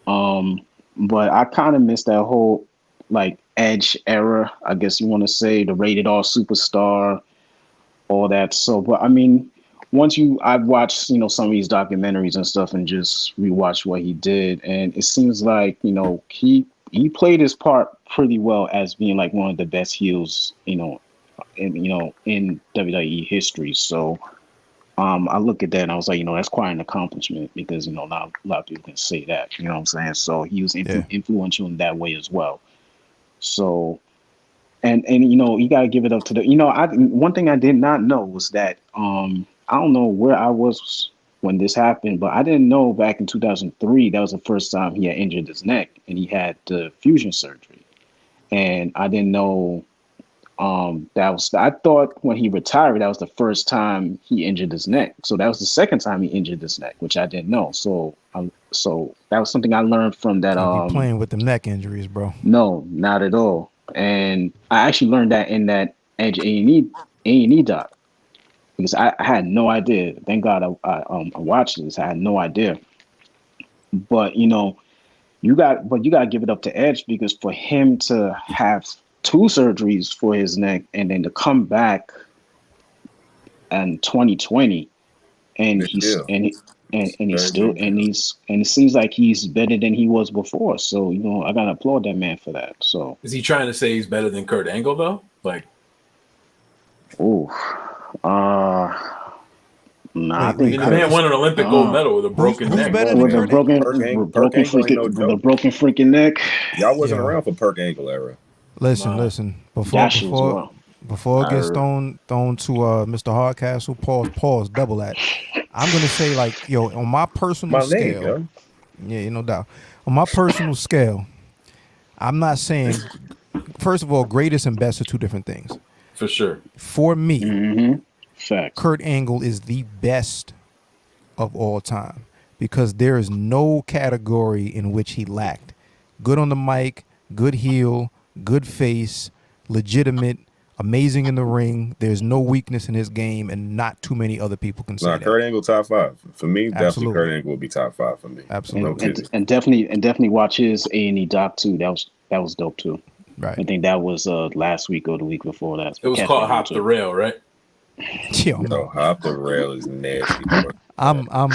C: Um, but I kind of missed that whole like Edge era, I guess you want to say, the rated R superstar, all that. So, but I mean, I've watched some of these documentaries and stuff, and just rewatched what he did, and it seems like he played his part pretty well as being like one of the best heels, in WWE history. So I look at that and I was like, that's quite an accomplishment because not a lot of people can say that. You know what I'm saying? So he was
B: Yeah,
C: influential in that way as well. So and you got to give it up to the I one thing I did not know was that I don't know where I was when this happened, but I didn't know back in 2003 that was the first time he had injured his neck and he had the fusion surgery, and I didn't know I thought when he retired, that was the first time he injured his neck. So that was the second time he injured his neck, which I didn't know. So that was something I learned from that.
B: gotta be playing with them neck injuries, bro.
C: No, not at all. And I actually learned that in that Edge A&E doc because I had no idea. Thank God I watched this. I had no idea. But you got to give it up to Edge because for him to have two surgeries for his neck and then to come back in 2020 and
D: Big
C: he's
D: deal.
C: and he,
D: It's
C: and
D: a
C: he's
D: very
C: still
D: big deal.
C: and it seems like he's better than he was before. So I gotta applaud that man for that. So
A: Is he trying to say he's better than Kurt Angle though? Like,
C: oh, nah, I
B: Wait,
A: I
C: think
B: wait.
A: mean, the man
C: Kurt
A: won an Olympic gold medal with a broken
B: Who's
A: neck.
B: better
D: Look,
B: than
C: with a
B: Kurt
D: man.
B: Angle?
D: Perk Angle ain't no joke.
C: broken freaking neck.
D: Y'all wasn't
B: Yo,
D: around for Perk Angle era.
B: listen,
A: Nah,
B: listen. Before
C: That shit was
B: before
C: well.
B: before it
C: I
B: gets
C: heard.
B: thrown to Mr. Hardcastle, pause, double that. I'm gonna say like, yo, on my personal
D: My name,
B: scale,
D: yo.
B: yeah, no doubt. On my personal scale, I'm not saying. First of all, greatest and best are two different things.
A: for sure.
B: For me,
C: Mm-hmm. Facts.
B: Kurt Angle is the best of all time because there is no category in which he lacked. Good on the mic, good heel, good face, legitimate, amazing in the ring. There's no weakness in his game, and not too many other people can say
D: Nah,
B: that.
D: Kurt Angle top five. For me, definitely
B: Absolutely.
D: Kurt Angle will be top five for me. No
C: And,
B: Absolutely.
C: and
D: titty.
C: and definitely watch his A&E doc too. That was dope too.
B: Right.
C: I think that was last week or the week before that.
A: It was
C: Catch
A: called
C: that one
A: Hop the
C: too.
A: Rail, right?
B: Yo,
D: Yo, hop the rail is nasty, bro.
B: I'm out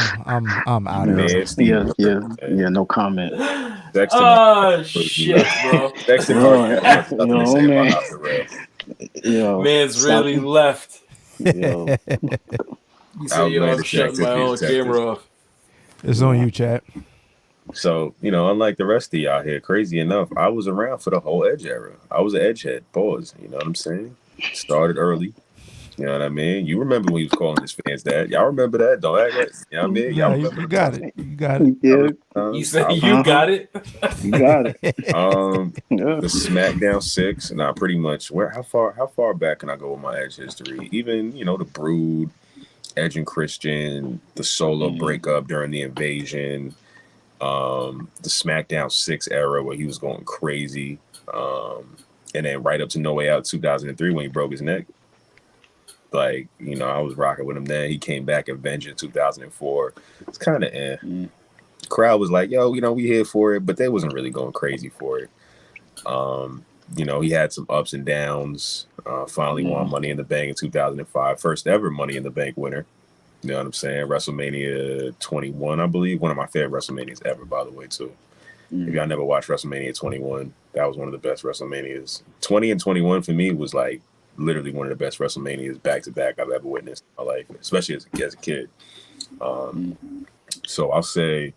B: of
C: Yeah,
B: here.
D: Nasty
C: yeah,
D: work,
C: yeah,
D: man.
C: yeah. No comment.
D: Sexton
A: Oh
D: was nuts.
A: shit, bro.
D: Sexton
C: Yo,
D: Hardcastle has nothing to
C: yo,
D: say about
C: man.
D: hop the rail.
C: Yo,
A: Man's
C: stop.
A: really left.
C: Yo,
A: He said, "Yo, I'm
D: Outlandish
A: shutting my
D: activity
A: own
D: detected.
A: camera off."
B: It's on
C: nah.
B: you, chat.
D: So, unlike the rest of y'all here, crazy enough, I was around for the whole Edge era. I was an Edge head. Pause. You know what I'm saying? Started early. You know what I mean? You remember when he was calling his fans that. Y'all remember that? Don't act like, you know what I mean? Y'all
B: Nah,
D: remember
B: you
D: the
B: got
D: times?
B: it. You got it.
C: Yeah,
A: You said
D: I-
A: you got it.
C: you got it.
D: the SmackDown 6, and I pretty much how far back can I go with my Edge history? Even, the Brood, Edge and Christian, the Solo breakup during the Invasion, the SmackDown 6 era where he was going crazy, and then right up to No Way Out 2003 when he broke his neck. Like, I was rocking with him then. He came back at Vengeance 2004. It's kind of Crowd was like, yo, we here for it, but they wasn't really going crazy for it. He had some ups and downs. Finally won Money in the Bank in 2005. First ever Money in the Bank winner. You know what I'm saying? WrestleMania 21, I believe. One of my favorite WrestleManias ever, by the way, too. If y'all never watched WrestleMania 21, that was one of the best WrestleManias. 20 and 21 for me was like literally one of the best WrestleManias back to back I've ever witnessed in my life, especially as a kid. So I'll say,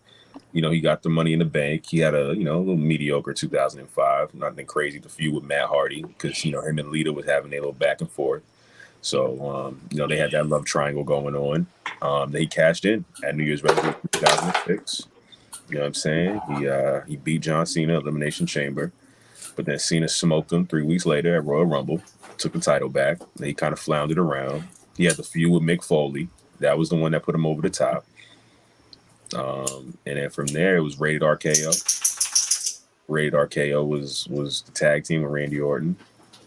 D: he got the Money in the Bank. He had a little mediocre 2005, nothing crazy to feud with Matt Hardy because him and Lita was having a little back and forth. So they had that love triangle going on. They cashed in at New Year's Resolution 2006. You know what I'm saying? He beat John Cena Elimination Chamber, but then Cena smoked him 3 weeks later at Royal Rumble, took the title back. Then he kind of floundered around. He had the feud with Mick Foley. That was the one that put him over the top. And then from there, it was Rated RKO. Rated RKO was the tag team with Randy Orton.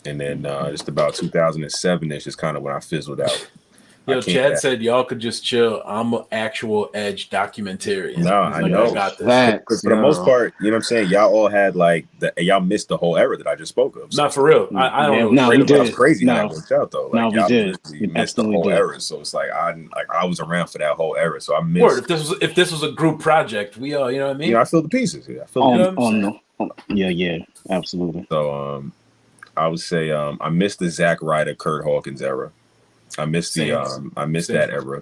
D: And then just about 2007-ish is kind of when I fizzled out.
A: Yo, Chad said y'all could just chill. I'm an actual Edge documentarian.
D: No, I
A: like,
D: know.
A: I got this.
C: Facts,
D: For the most part, you know what I'm saying? Y'all all had y'all missed the whole era that I just spoke of. So
A: Not for real. I don't know.
C: No, we did.
D: That's crazy how that worked out though. Like
C: No, we
D: y'all
C: did.
D: literally
C: We
D: missed the
C: absolutely
D: whole
C: did.
D: era. So it's like I was around for that whole era. So I missed.
A: Word, if this was a group project, we all, you know what I mean?
D: I feel the pieces. Yeah, I feel
C: yeah, absolutely.
D: So I would say I missed the Zack Ryder, Kurt Hawkins era. I missed that era.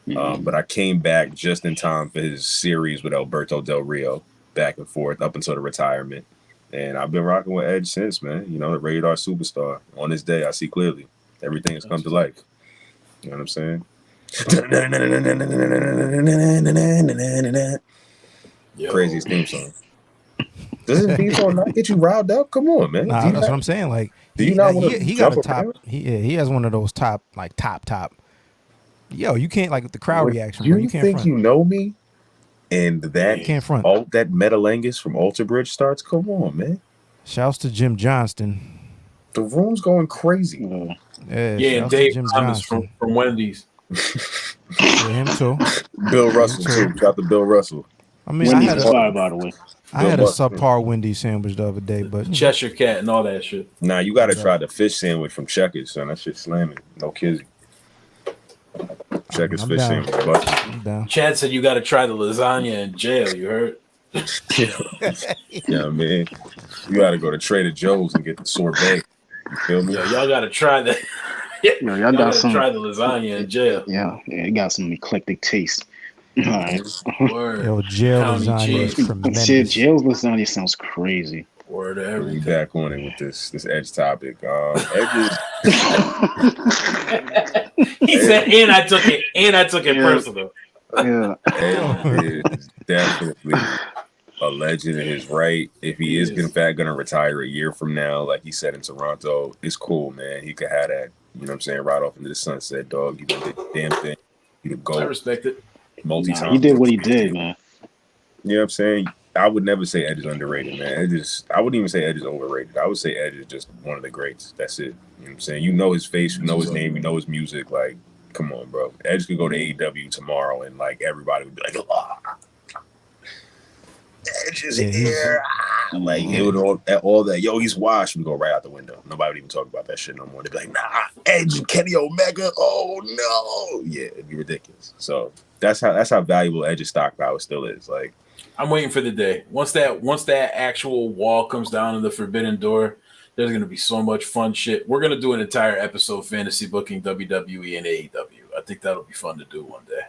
D: But I came back just in time for his series with Alberto Del Rio, back and forth up until the retirement. And I've been rocking with Edge since, man. The Radar Superstar. On this day, I see clearly. Everything has come to life. You know what I'm saying? Craziest theme song. Doesn't theme song not get you riled up? Come on, man.
B: Nah, that's what I'm saying. Like,
D: do you not want to
B: he got a top. He has one of those top. Yo, you can't like the crowd reaction.
D: You
B: bro. You can't
D: think
B: front.
D: you know me? And that
B: can't front.
D: That Metalangus from Alter Bridge starts. Come on, man.
B: Shouts to Jim Johnston.
D: The room's going crazy.
A: Yeah, Dave Thomas from Wendy's.
B: Yeah, him too.
D: Bill Russell too. Shout out to Bill Russell.
B: I mean,
C: Wendy's is fire, by the way.
B: I had a subpar Wendy's sandwich the other day, but
A: Cheshire Cat and all that shit.
D: Nah, you got to try the fish sandwich from Checkers, son. That shit slamming. No kidding. Checkers fish sandwich.
B: I'm down.
A: Chad said you got to try the lasagna in jail. You heard?
D: Yeah, man. You got to go to Trader Joe's and get the sorbet. You feel me?
A: Yo, y'all got to try that.
C: Yo, y'all got some.
A: Try the lasagna in jail.
C: Yeah, it got some eclectic taste. All right.
A: Word.
B: Yo, jail
A: County
B: lasagna
A: cheese.
B: is tremendous.
C: Shit, jail's lasagna sounds crazy.
A: Word to
D: We
A: everything.
D: back on it with this Edge topic. Edge is
A: He said, and I took it personal.
C: Yeah.
D: Edge is definitely a legend in his right. If he is in fact going to retire a year from now, like he said in Toronto, it's cool, man. He could have that, you know what I'm saying, right off into the sunset, dog. You done did the damn thing. You could
A: I
D: go
A: respect it.
D: multi-time.
C: He did what he did, man.
D: You know what I'm saying? I would never say Edge is underrated, man. I wouldn't even say Edge is overrated. I would say Edge is just one of the greats. That's it. You know what I'm saying? You know his face, you know his name, you know his music. Like, come on, bro. Edge could go to AEW tomorrow and like everybody would be like, oh, Edge is here. Like it would all that. Yo, he's washed. We go right out the window. Nobody would even talk about that shit no more. They'd be like, nah, Edge and Kenny Omega. Oh no. Yeah, it'd be ridiculous. So that's how valuable Edge's stock power still is. Like,
A: I'm waiting for the day. Once that actual wall comes down in the Forbidden Door, there's gonna be so much fun shit. We're gonna do an entire episode fantasy booking WWE and AEW. I think that'll be fun to do one day.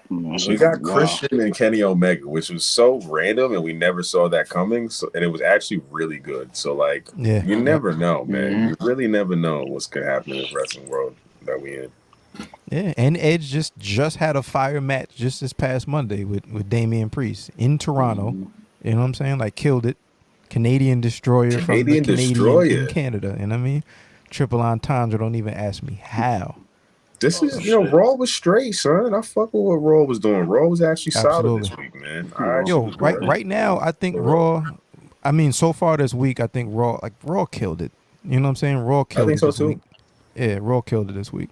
D: We got Christian and Kenny Omega, which was so random, and we never saw that coming. So, and it was actually really good. So, like, you never know, man. You really never know what's gonna happen in this wrestling world that we in.
B: Yeah, and Edge just had a fire match just this past Monday with Damian Priest in Toronto. You know what I'm saying? Like, killed it. Canadian Destroyer from the Canadian in Canada. You know what I mean? Triple entendre. Don't even ask me how.
D: This is, Raw was straight, son. I fuck with what Raw was doing. Raw was actually solid this week, man.
B: Right now, I think Raw. I mean, so far this week, I think Raw killed it. You know what I'm saying? Raw killed it this week. Yeah, Raw killed it this week.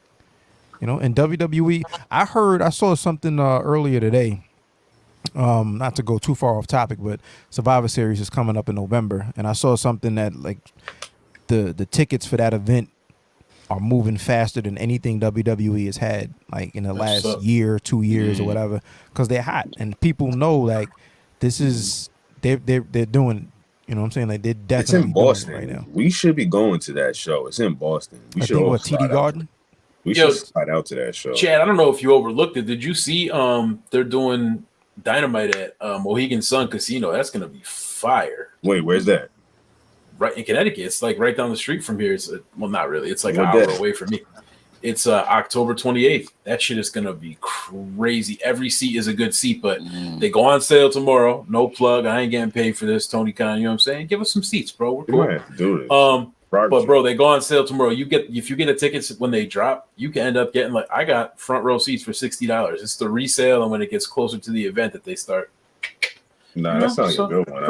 B: You know, and WWE. I saw something earlier today. Not to go too far off topic, but Survivor Series is coming up in November, and I saw something that like the tickets for that event are moving faster than anything WWE has had like in the last year, 2 years or whatever, because they're hot and people know like this is they're doing. You know what I'm saying? Like they're definitely
D: it's in Boston
B: right now.
D: We should be going to that show. It's in Boston. We should
B: think TD Garden.
D: We should slide out to that show.
A: Chad, I don't know if you overlooked it. Did you see they're doing Dynamite at Mohegan Sun Casino? That's gonna be fire.
D: Wait, where's that?
A: Right in Connecticut. It's like right down the street from here. It's not really. It's like an hour away from me. It's October 28th. That shit is gonna be crazy. Every seat is a good seat, but they go on sale tomorrow. No plug. I ain't getting paid for this, Tony Khan. You know what I'm saying? Give us some seats, bro. We're cool.
D: Right, do this.
A: But bro, they go on sale tomorrow. If you get a ticket when they drop, you can end up getting like I got front row seats for $60. It's the resale, and when it gets closer to the event that they start.
D: That sounds like a good one.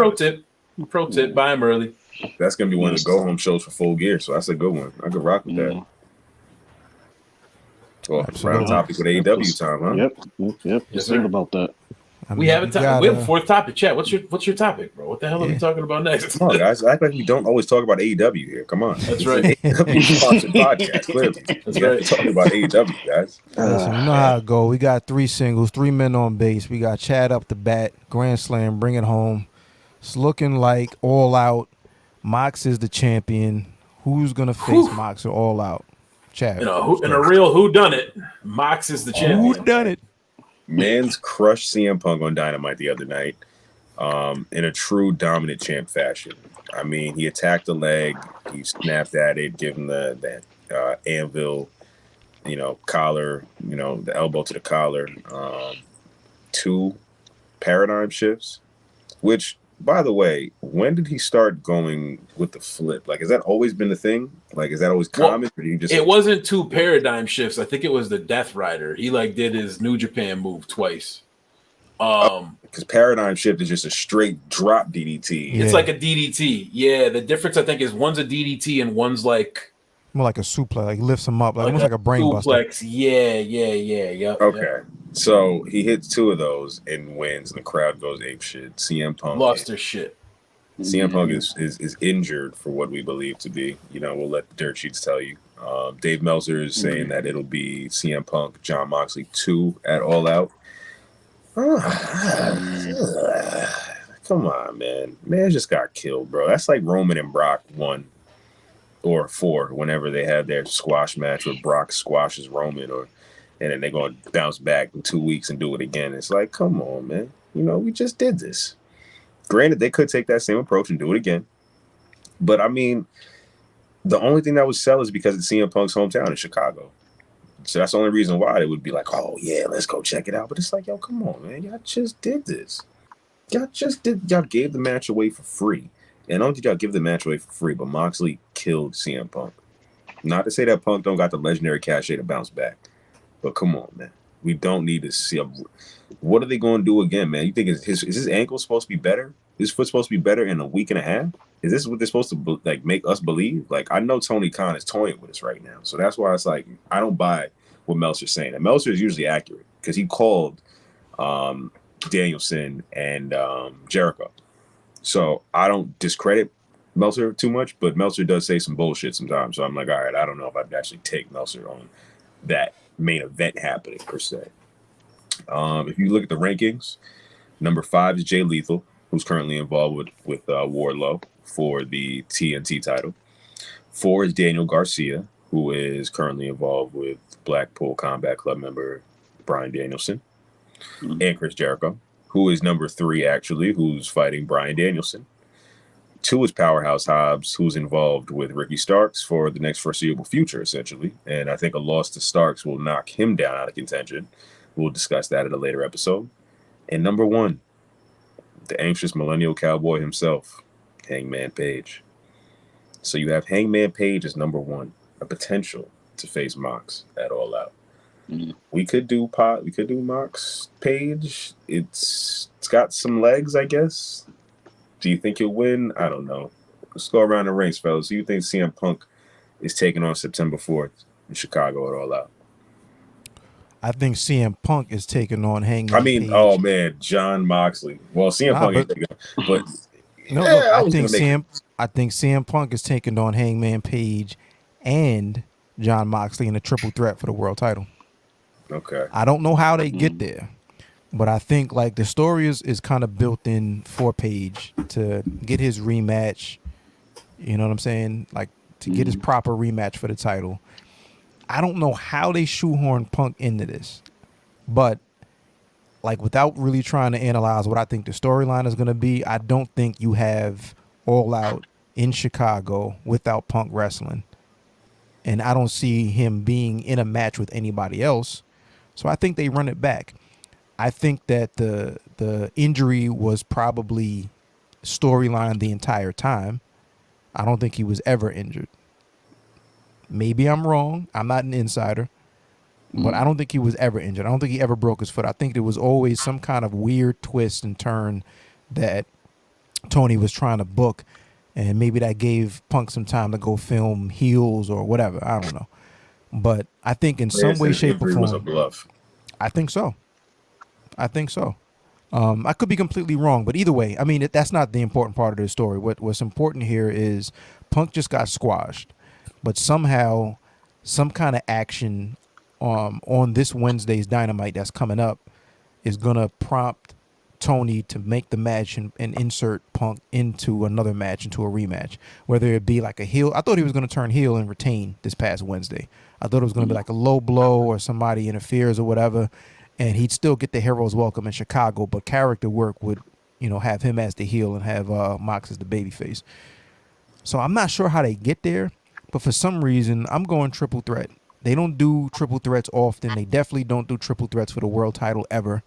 A: Pro tip: buy them early.
D: That's gonna be one of the go home shows for Full Gear, so that's a good one. I could rock with that. Well, round topic with AEW time, huh?
C: Yep. Just think about that.
B: I mean,
A: we have a fourth topic. Chat. What's your topic, bro? What the hell are we talking about next?
D: Come on, guys. Act like we don't always talk about AEW here. Come on.
A: That's right.
D: Podcast, clearly.
A: That's right.
D: Talking about AEW, guys.
B: Listen, you know how it go. We got 3 singles, 3 men on base. We got Chad up the bat, Grand Slam, bring it home. It's looking like All Out. Mox is the champion. Who's gonna face Mox or All Out? Chad.
A: In a real whodunit, Mox is the champion.
B: Whodunit.
D: Man's crushed CM Punk on Dynamite the other night in a true dominant champ fashion. I mean, he attacked the leg, he snapped at it, gave him that anvil, collar, the elbow to the collar. 2 paradigm shifts, which, by the way, when did he start going with the flip? Like, has that always been the thing? Like, is that always common? Or
A: it wasn't 2 paradigm shifts. I think it was the Death Rider. He did his New Japan move twice.
D: Because paradigm shift is just a straight drop DDT.
A: It's like a DDT. Yeah, the difference I think is one's a DDT and one's like
B: more like a suplex, like lifts him up, like almost like a brain
A: suplex.
B: buster.
A: Yeah.
D: Okay. So he hits 2 of those and wins, and the crowd goes ape shit. CM Punk
A: lost their shit.
D: CM Punk is injured for what we believe to be. We'll let the dirt sheets tell you. Dave Meltzer is saying that it'll be CM Punk, Jon Moxley 2 at All Out. Come on, man. Man just got killed, bro. That's like Roman and Brock 1 or 4 whenever they had their squash match where Brock squashes Roman and then they're going to bounce back in 2 weeks and do it again. It's like, come on, man. We just did this. Granted, they could take that same approach and do it again. But, I mean, the only thing that would sell is because it's CM Punk's hometown in Chicago. So that's the only reason why they would be like, oh, yeah, let's go check it out. But it's like, yo, come on, man. Y'all just did this. Y'all gave the match away for free. And not only did y'all give the match away for free, but Moxley killed CM Punk. Not to say that Punk don't got the legendary cachet to bounce back. But come on, man. We don't need to see what are they going to do again, man? You think is his ankle supposed to be better? His foot supposed to be better in a week and a half? Is this what they're supposed to make us believe? Like, I know Tony Khan is toying with us right now, so that's why it's like I don't buy what Meltzer's saying. And Meltzer is usually accurate because he called Danielson and Jericho, so I don't discredit Meltzer too much, but Meltzer does say some bullshit sometimes. So I'm like, all right, I don't know if I'd actually take Meltzer on that main event happening per se. If you look at the rankings, number 5 is Jay Lethal, who's currently involved with Wardlow for the TNT title. 4 is Daniel Garcia, who is currently involved with Blackpool Combat Club member Bryan Danielson, and Chris Jericho, who is number 3 actually, who's fighting Bryan Danielson. 2 is Powerhouse Hobbs, who's involved with Ricky Starks for the next foreseeable future, essentially. And I think a loss to Starks will knock him down out of contention. We'll discuss that in a later episode. And number 1, the anxious millennial cowboy himself, Hangman Page. So you have Hangman Page as number 1, a potential to face Mox at All Out. We could do Mox Page. It's got some legs, I guess. Do you think he'll win? I don't know. Let's go around the ranks, fellas. Do you think CM Punk is taking on September 4th in Chicago at All Out?
B: I think CM Punk is taking on Hangman.
D: I mean,
B: Page.
D: oh man, Jon Moxley. Well, CM Punk ain't taking, but
B: no,
D: yeah,
B: look, I think CM Punk is taking on Hangman Page and Jon Moxley in a triple threat for the world title.
D: Okay.
B: I don't know how they get there, but I think like the story is kind of built in for Page to get his rematch. You know what I'm saying? Like to get his proper rematch for the title. I don't know how they shoehorn Punk into this, but like without really trying to analyze what I think the storyline is going to be, I don't think you have All Out in Chicago without Punk wrestling. And I don't see him being in a match with anybody else. So I think they run it back. I think that the injury was probably storyline the entire time. I don't think he was ever injured. Maybe I'm wrong. I'm not an insider. But I don't think he was ever injured. I don't think he ever broke his foot. I think there was always some kind of weird twist and turn that Tony was trying to book. And maybe that gave Punk some time to go film heels or whatever. I don't know. But I think in some way, shape, or form.
D: Was a bluff.
B: I think so. I could be completely wrong, but either way, I mean, that's not the important part of the story. What's important here is Punk just got squashed, but somehow some kind of action on this Wednesday's Dynamite that's coming up is going to prompt Tony to make the match and insert Punk into another match, into a rematch, whether it be like a heel. I thought he was going to turn heel and retain this past Wednesday. I thought it was going to be like a low blow or somebody interferes or whatever, and he'd still get the hero's welcome in Chicago, but character work would, have him as the heel and have Mox as the babyface. So I'm not sure how they get there, but for some reason, I'm going triple threat. They don't do triple threats often. They definitely don't do triple threats for the world title ever.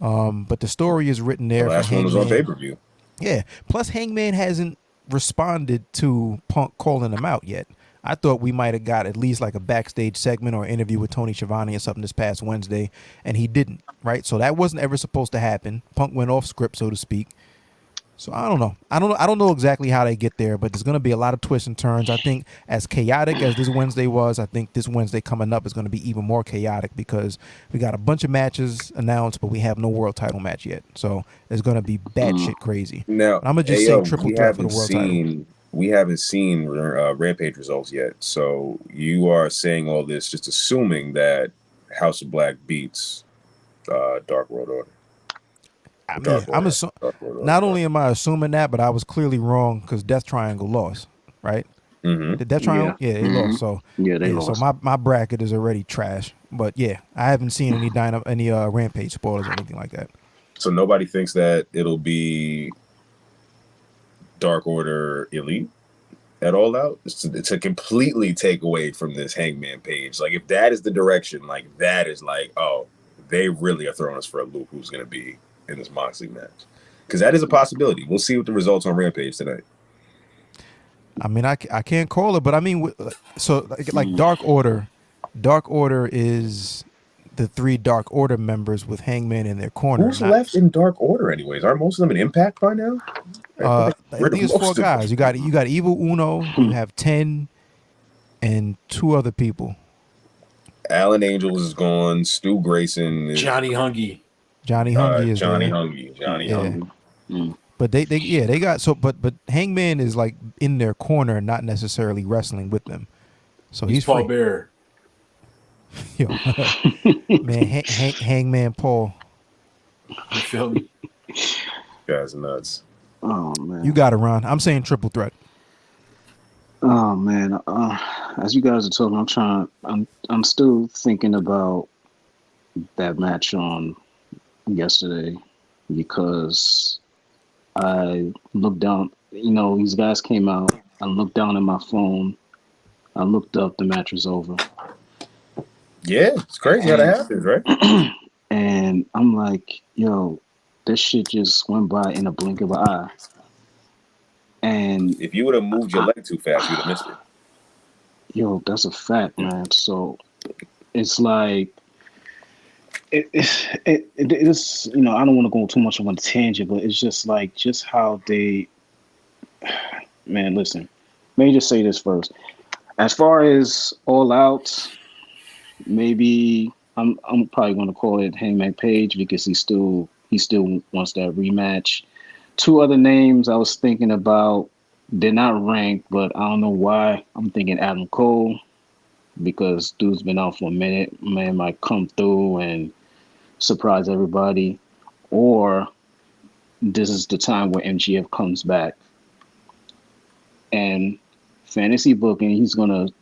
B: But the story is written there.
D: The last one was on pay-per-view.
B: Yeah. Plus, Hangman hasn't responded to Punk calling him out yet. I thought we might have got at least like a backstage segment or interview with Tony Schiavone or something this past Wednesday, and he didn't, right? So that wasn't ever supposed to happen. Punk went off script, so to speak. So I don't know. I don't know exactly how they get there, but there's going to be a lot of twists and turns. I think as chaotic as this Wednesday was, I think this Wednesday coming up is going to be even more chaotic because we got a bunch of matches announced, but we have no world title match yet. So it's going to be batshit crazy.
D: Now,
B: I'm going to just say triple threat for the world title.
D: We haven't seen Rampage results yet. So you are saying all this just assuming that House of Black beats Dark World Order.
B: I mean, not only am I assuming that, but I was clearly wrong because Death Triangle lost, right?
D: Mm-hmm.
B: The Death Triangle, yeah, they lost. So
C: they lost.
B: So my bracket is already trash. But yeah, I haven't seen any Rampage spoilers or anything like that.
D: So nobody thinks that it'll be Dark Order Elite at All Out. It's to completely take away from this Hangman Page. Like if that is the direction, like that is like, oh, they really are throwing us for a loop. Who's going to be in this Moxley match? Because that is a possibility. We'll see what the results on Rampage tonight.
B: I mean, I can't call it, but I mean, so like Dark Order is the 3 Dark Order members with Hangman in their corner.
D: Who's left in Dark Order, anyways? Aren't most of them in Impact by now?
B: I think it's 4 guys. You got Evil Uno. You have 10 and 2 other people.
D: Alan Angels is gone. Stu Grayson is
A: Johnny Hungy.
B: Johnny Hungy is
D: Johnny
B: there.
D: Hungy.
B: But they got so but Hangman is like in their corner, not necessarily wrestling with them. So he's
A: Paul Bearer.
B: Yo, man, Hangman Paul.
A: You feel me?
D: Guys nuts.
C: Oh man,
B: You got it, Ron. I'm saying triple threat.
C: oh man. As you guys are talking, I'm still thinking about that match on yesterday because I looked down. These guys came out. I looked down at my phone. I looked up. The match was over.
D: Yeah, it's crazy how that happens, right?
C: And I'm like, yo, this shit just went by in a blink of an eye. And
D: If you would have moved your leg too fast, you'd have missed it.
C: yo, that's a fact, man. So it's like it is. I don't want to go too much of a tangent, but it's just like just how they. Man, listen. Let me just say this first. As far as All Out, maybe I'm probably going to call it Hangman Page because he still wants that rematch. Two other names I was thinking about. They're not ranked, but I don't know why. I'm thinking Adam Cole because dude's been out for a minute. Man might come through and surprise everybody. Or this is the time where MGF comes back. And fantasy booking, he's going to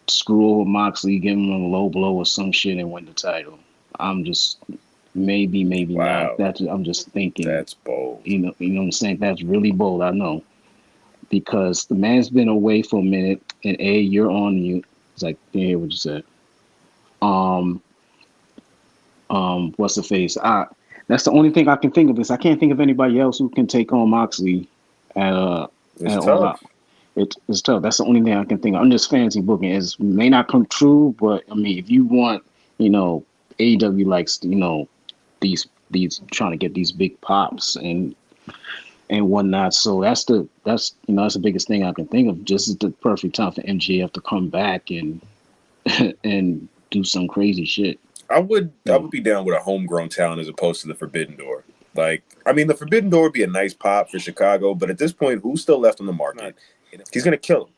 C: screw over Moxley, give him a low blow or some shit and win the title. I'm just maybe
D: Wow.
C: not. I'm just thinking.
D: That's bold.
C: You know what I'm saying? That's really bold, I know. Because the man's been away for a minute and you're on mute. It's like, didn't hear what you said. What's the face? That's the only thing I can think of is I can't think of anybody else who can take on Moxley at
D: It's
C: All
D: tough.
C: Out. It's tough. That's the only thing I can think of. I'm just fancy booking. It may not come true, but I mean, if you want, AEW likes, these trying to get these big pops and whatnot. So that's the biggest thing I can think of. Just the perfect time for MJF to come back and and do some crazy shit.
D: I would be down with a homegrown talent as opposed to the Forbidden Door. Like, I mean, the Forbidden Door would be a nice pop for Chicago, but at this point, who's still left on the market? He's gonna kill him.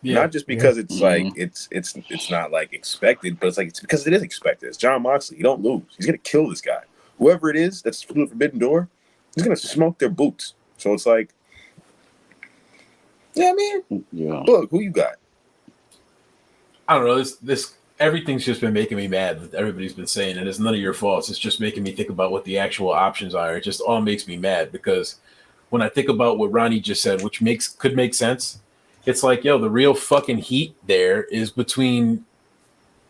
A: Yeah.
D: Not just because it's like it's not like expected, but it's because it is expected. It's Jon Moxley. You don't lose. He's gonna kill this guy. Whoever it is that's through the Forbidden Door, he's gonna smoke their boots. So it's like, yeah, man.
C: Yeah.
D: Look, who you got?
A: I don't know. This everything's just been making me mad that everybody's been saying, and it's none of your faults. It's just making me think about what the actual options are. It just all makes me mad because when I think about what Ronnie just said, which could make sense, it's like, yo, the real fucking heat there is between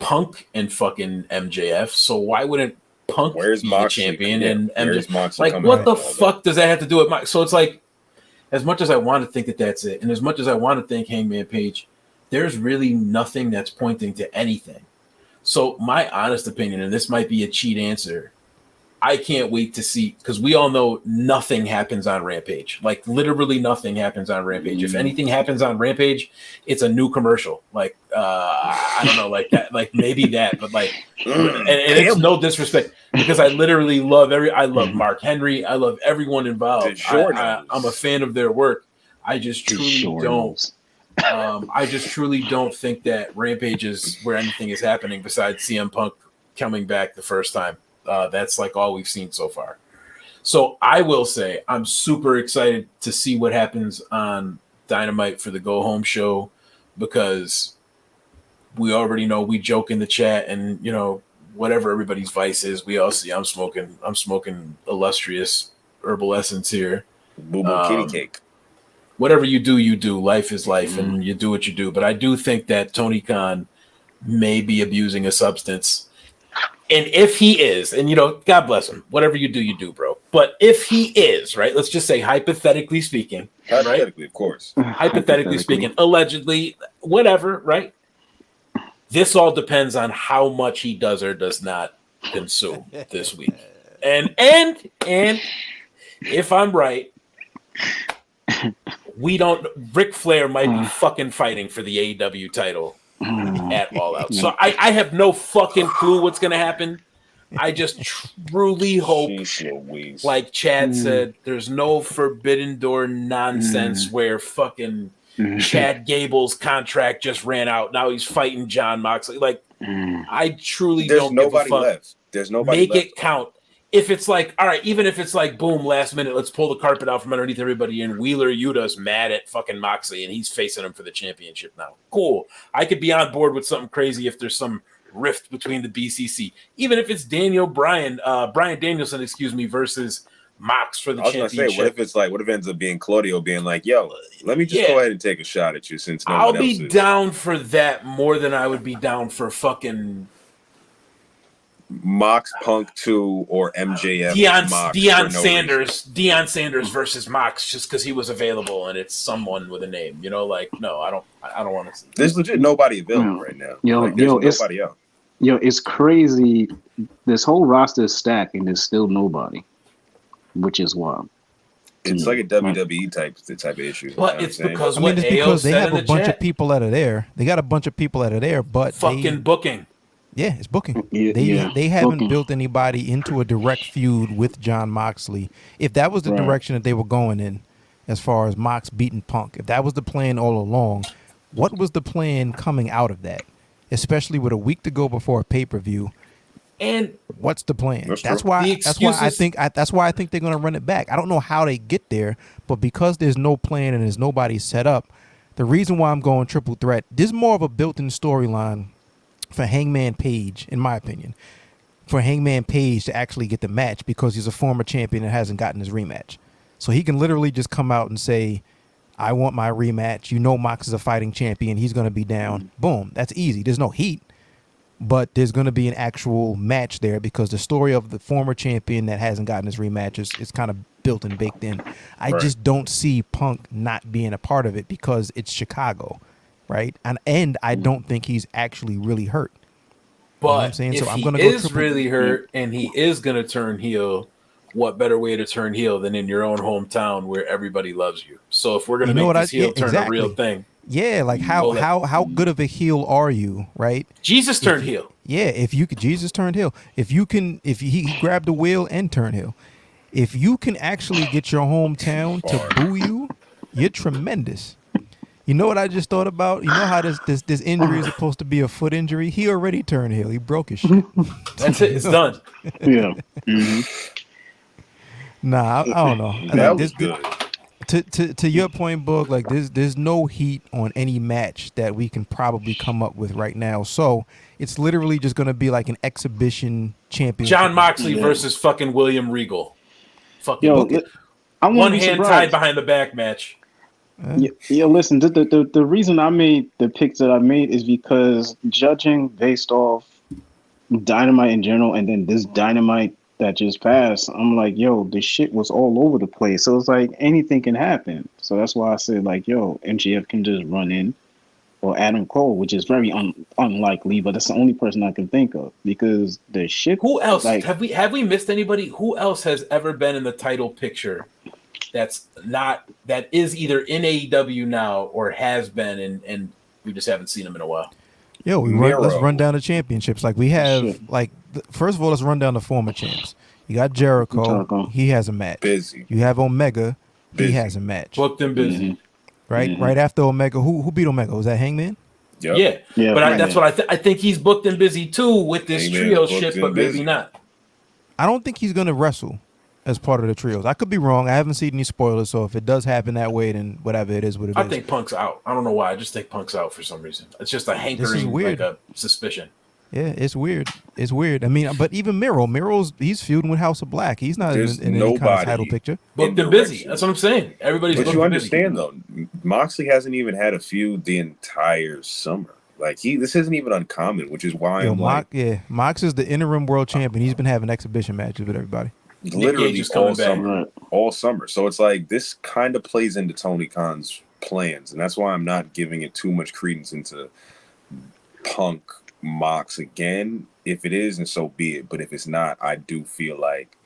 A: Punk and fucking MJF. So why wouldn't Punk be the champion and MJF? Like, what the fuck does that have to do with So it's like, as much as I want to think that that's it, and as much as I want to think Hangman Page, there's really nothing that's pointing to anything. So my honest opinion, and this might be a cheat answer, I can't wait to see, because we all know nothing happens on Rampage. Like, literally nothing happens on Rampage. If anything happens on Rampage, it's a new commercial. Like, I don't know, like that, like maybe that, but like, and it's no disrespect, because I literally love Mark Henry. I love everyone involved. I'm a fan of their work. I just truly don't. I just truly don't think that Rampage is where anything is happening besides CM Punk coming back the first time. That's like all we've seen so far. So I will say I'm super excited to see what happens on Dynamite for the Go Home show, because we already know, we joke in the chat, and whatever everybody's vice is, we all see I'm smoking illustrious herbal essence here.
D: Boo boo kitty cake.
A: Whatever you do. Life is life, and you do what you do. But I do think that Tony Khan may be abusing a substance. And if he is, and God bless him, whatever you do, bro. But if he is, right, let's just say hypothetically speaking,
D: hypothetically, of course,
A: hypothetically speaking, allegedly, whatever, right? This all depends on how much he does or does not consume this week. And if I'm right, Ric Flair might be fucking fighting for the AEW title at All Out. So I have no fucking clue what's going to happen. I just truly hope, like Chad said, there's no Forbidden Door nonsense where fucking Chad Gable's contract just ran out. Now he's fighting Jon Moxley. Like, I truly don't give a fuck.
D: Left. There's nobody
A: Make
D: left.
A: it count. If it's like, all right, even if it's like, boom, last minute, let's pull the carpet out from underneath everybody, and Wheeler Yuta's mad at fucking Moxley, and he's facing him for the championship now. Cool. I could be on board with something crazy if there's some rift between the BCC, even if it's Brian Danielson, versus Mox for the
D: I was gonna
A: championship.
D: say, what if it ends up being Claudio being like, "Yo, let me just go ahead and take a shot at you since no
A: I'll
D: one else
A: be
D: is."
A: down for that more than I would be down for fucking
D: Mox Punk 2 or MJF Mox for no reason.
A: Deion Sanders versus Mox just because he was available and it's someone with a name. No, I don't want to see.
D: There's legit nobody available right now. There's nobody else.
C: It's crazy. This whole roster is stacked and there's still nobody, which is wild.
D: It's like a WWE type of issue.
A: But it's because
B: they have a bunch of people that are there. They got a bunch of people that are there, but
A: booking.
B: Yeah, it's booking.
C: Yeah,
B: they haven't
C: booking.
B: built anybody into a direct feud with Jon Moxley. If that was the direction that they were going in, as far as Mox beating Punk, if that was the plan all along, what was the plan coming out of that? Especially with a week to go before a pay-per-view.
A: And
B: what's the plan?
D: That's
B: why I think they're going to run it back. I don't know how they get there, but because there's no plan and there's nobody set up, the reason why I'm going triple threat, there's more of a built-in storyline for Hangman Page, in my opinion, for Hangman Page to actually get the match because he's a former champion and hasn't gotten his rematch. So he can literally just come out and say, I want my rematch. Mox is a fighting champion. He's going to be down. Boom. That's easy. There's no heat, but there's going to be an actual match there because the story of the former champion that hasn't gotten his rematch is kind of built and baked in. I just don't see Punk not being a part of it because it's Chicago. Right, and I don't think he's actually really hurt.
A: But
B: what I'm saying?
A: if
B: So I'm
A: he
B: gonna
A: is really hurt and he is going to turn heel, what better way to turn heel than in your own hometown where everybody loves you? So if we're going to make this heel turn a real thing,
B: like how good of a heel are you? Right,
A: Jesus turned heel.
B: Yeah, if you could, Jesus turned heel. If he grabbed the wheel and turned heel, if you can actually get your hometown to boo you, you're tremendous. You know what I just thought about? You know how this injury is supposed to be a foot injury? He already turned heel. He broke his shit.
A: That's it. It's done.
C: Yeah. Mm-hmm.
B: Nah, I don't know.
D: That was good.
B: To your point, Boog, like there's no heat on any match that we can probably come up with right now. So it's literally just gonna be like an exhibition championship.
A: Jon Moxley versus fucking William Regal. Fucking
C: I
A: one hand tied behind the back match.
C: Yeah, listen, the reason I made the picks that I made is because judging based off Dynamite in general and then this Dynamite that just passed, I'm like, yo, this shit was all over the place. So it's like anything can happen. So that's why I said, like, yo, MJF can just run in or Adam Cole, which is very unlikely, but that's the only person I can think of because the shit.
A: Who else?
C: Like,
A: have we missed anybody? Who else has ever been in the title picture that is either in AEW now or has been and we just haven't seen them in a while?
B: Yo, let's run down the championships. Like we have, first of all, let's run down the former champs. You got Jericho. He has a match.
D: Busy.
B: You have Omega. He has a match.
A: Booked and busy.
C: Mm-hmm.
B: Right? Mm-hmm. Right after Omega, who beat Omega? Was that Hangman?
A: Yep. Yeah. But that's what I think he's booked and busy too with this
D: Hangman
A: trio shit, but maybe not.
B: I don't think he's gonna wrestle as part of the trios. I could be wrong. I haven't seen any spoilers, so if it does happen that way, then whatever it is, what it is.
A: I think Punk's out. I don't know why. I just think Punk's out for some reason. It's just a hankering, like a suspicion.
B: Yeah, it's weird. It's weird. I mean, but even Miro's he's feuding with House of Black. He's not in any kind of title picture.
A: Booked and busy. That's what I'm saying. Everybody's
D: but
A: booked
D: you
A: and
D: understand
A: busy.
D: though, Moxley hasn't even had a feud the entire summer. Like this isn't even uncommon, which is why
B: Mox is the interim world champion. He's been having exhibition matches with everybody.
D: Literally all summer. So it's like this kind of plays into Tony Khan's plans, and that's why I'm not giving it too much credence into Punk Mox again. If it is, and so be it. But if it's not, I do feel like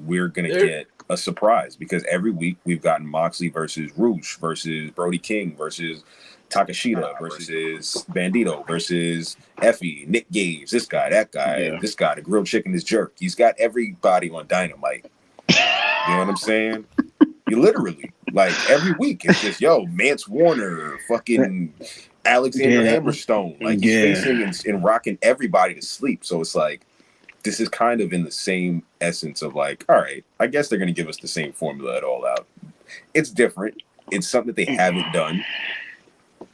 D: we're gonna get a surprise because every week we've gotten Moxley versus Roosh versus Brody King versus Takashita versus Bandito versus Effie, Nick Gage, this guy, that guy, this guy, the grilled chicken is jerk. He's got everybody on Dynamite. You know what I'm saying? You literally, like every week, it's just, Mance Warner, fucking Alexander Hammerstone. Like he's facing and rocking everybody to sleep. So it's like, this is kind of in the same essence of like, all right, I guess they're going to give us the same formula at All Out. It's different. It's something that they haven't done.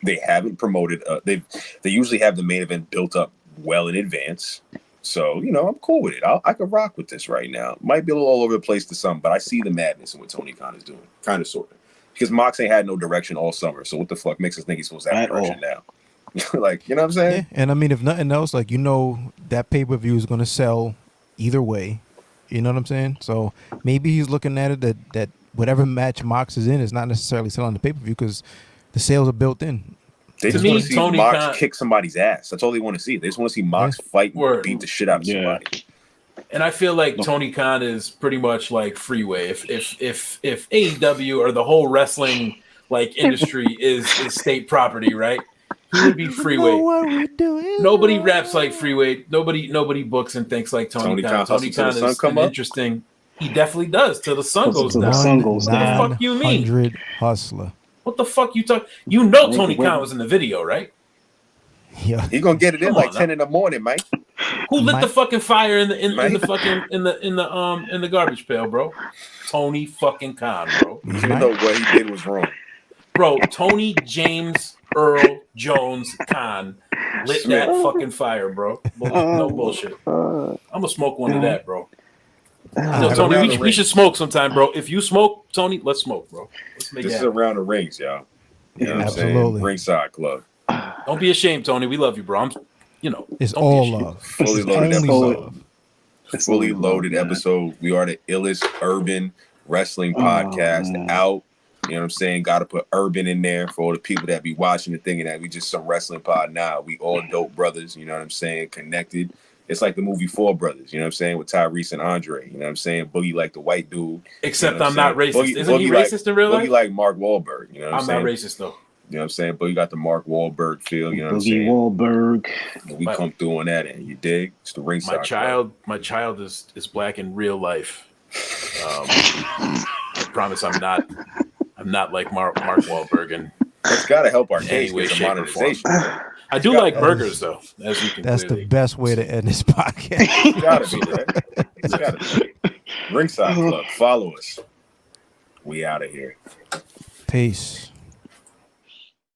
D: They haven't promoted. They usually have the main event built up well in advance. So, I'm cool with it. I could rock with this right now. Might be a little all over the place to some, but I see the madness in what Tony Khan is doing. Kind of, sort of. Because Mox ain't had no direction all summer. So what the fuck makes us think he's supposed to have direction now? Like, you know what I'm saying?
B: Yeah, and I mean, if nothing else, like, that pay-per-view is going to sell either way. You know what I'm saying? So maybe he's looking at it that whatever match Mox is in is not necessarily selling the pay-per-view because the sales are built in.
D: They just want to see Mox kick somebody's ass. That's all they want to see. They just want to see Mox fight and beat the shit out of somebody.
A: And I feel like Tony Khan is pretty much like Freeway. If AEW or the whole wrestling like industry is state property, right? He would be Freeway. Nobody raps like Freeway. Nobody books and thinks like Tony Khan. Tony Khan is interesting. He definitely does till the sun goes down. What the fuck you mean?
B: Hustler.
A: What the fuck you talk? Tony Khan was in the video, right?
B: Yeah.
D: He gonna get it in like 10 in the morning, Mike.
A: Who lit the fucking fire in the garbage pail, bro? Tony fucking Khan, bro.
D: Even though what he did was wrong.
A: Bro, Tony James Earl Jones Khan lit that fucking fire, bro. No bullshit. I'm gonna smoke one of that, bro. No, Tony, we should smoke sometime, bro. If you smoke, Tony, let's smoke, bro. Let's make
D: this is around the rings, y'all. You know what I'm saying? Ringside Club.
A: Don't be ashamed, Tony. We love you, bro.
B: It's all love.
D: Fully loaded episode. Fully loaded episode. We are the illest urban wrestling podcast out. You know what I'm saying? Got to put urban in there for all the people that be watching and thinking that we just some wrestling pod. Nah, we all dope brothers. You know what I'm saying? Connected. It's like the movie Four Brothers, you know what I'm saying, with Tyrese and Andre. You know what I'm saying? Boogie like the white dude.
A: Except I'm not racist. Isn't he racist in real life?
D: Boogie like Mark Wahlberg. You know what I'm saying?
A: I'm not racist, though.
D: You know what I'm saying? Boogie got the Mark Wahlberg feel. You know what I'm saying?
C: Wahlberg.
D: We come through on that end. You dig? It's the Ringside Club.
A: My child is black in real life. I promise I'm not like Mark Wahlberg. And
D: it's got to help our case with the monetization.
A: I do like burgers, though. As you can
B: That's the best way to end this podcast.
D: It's gotta be, right? It's gotta be. Ringside Club. Follow us. We out of here.
B: Peace.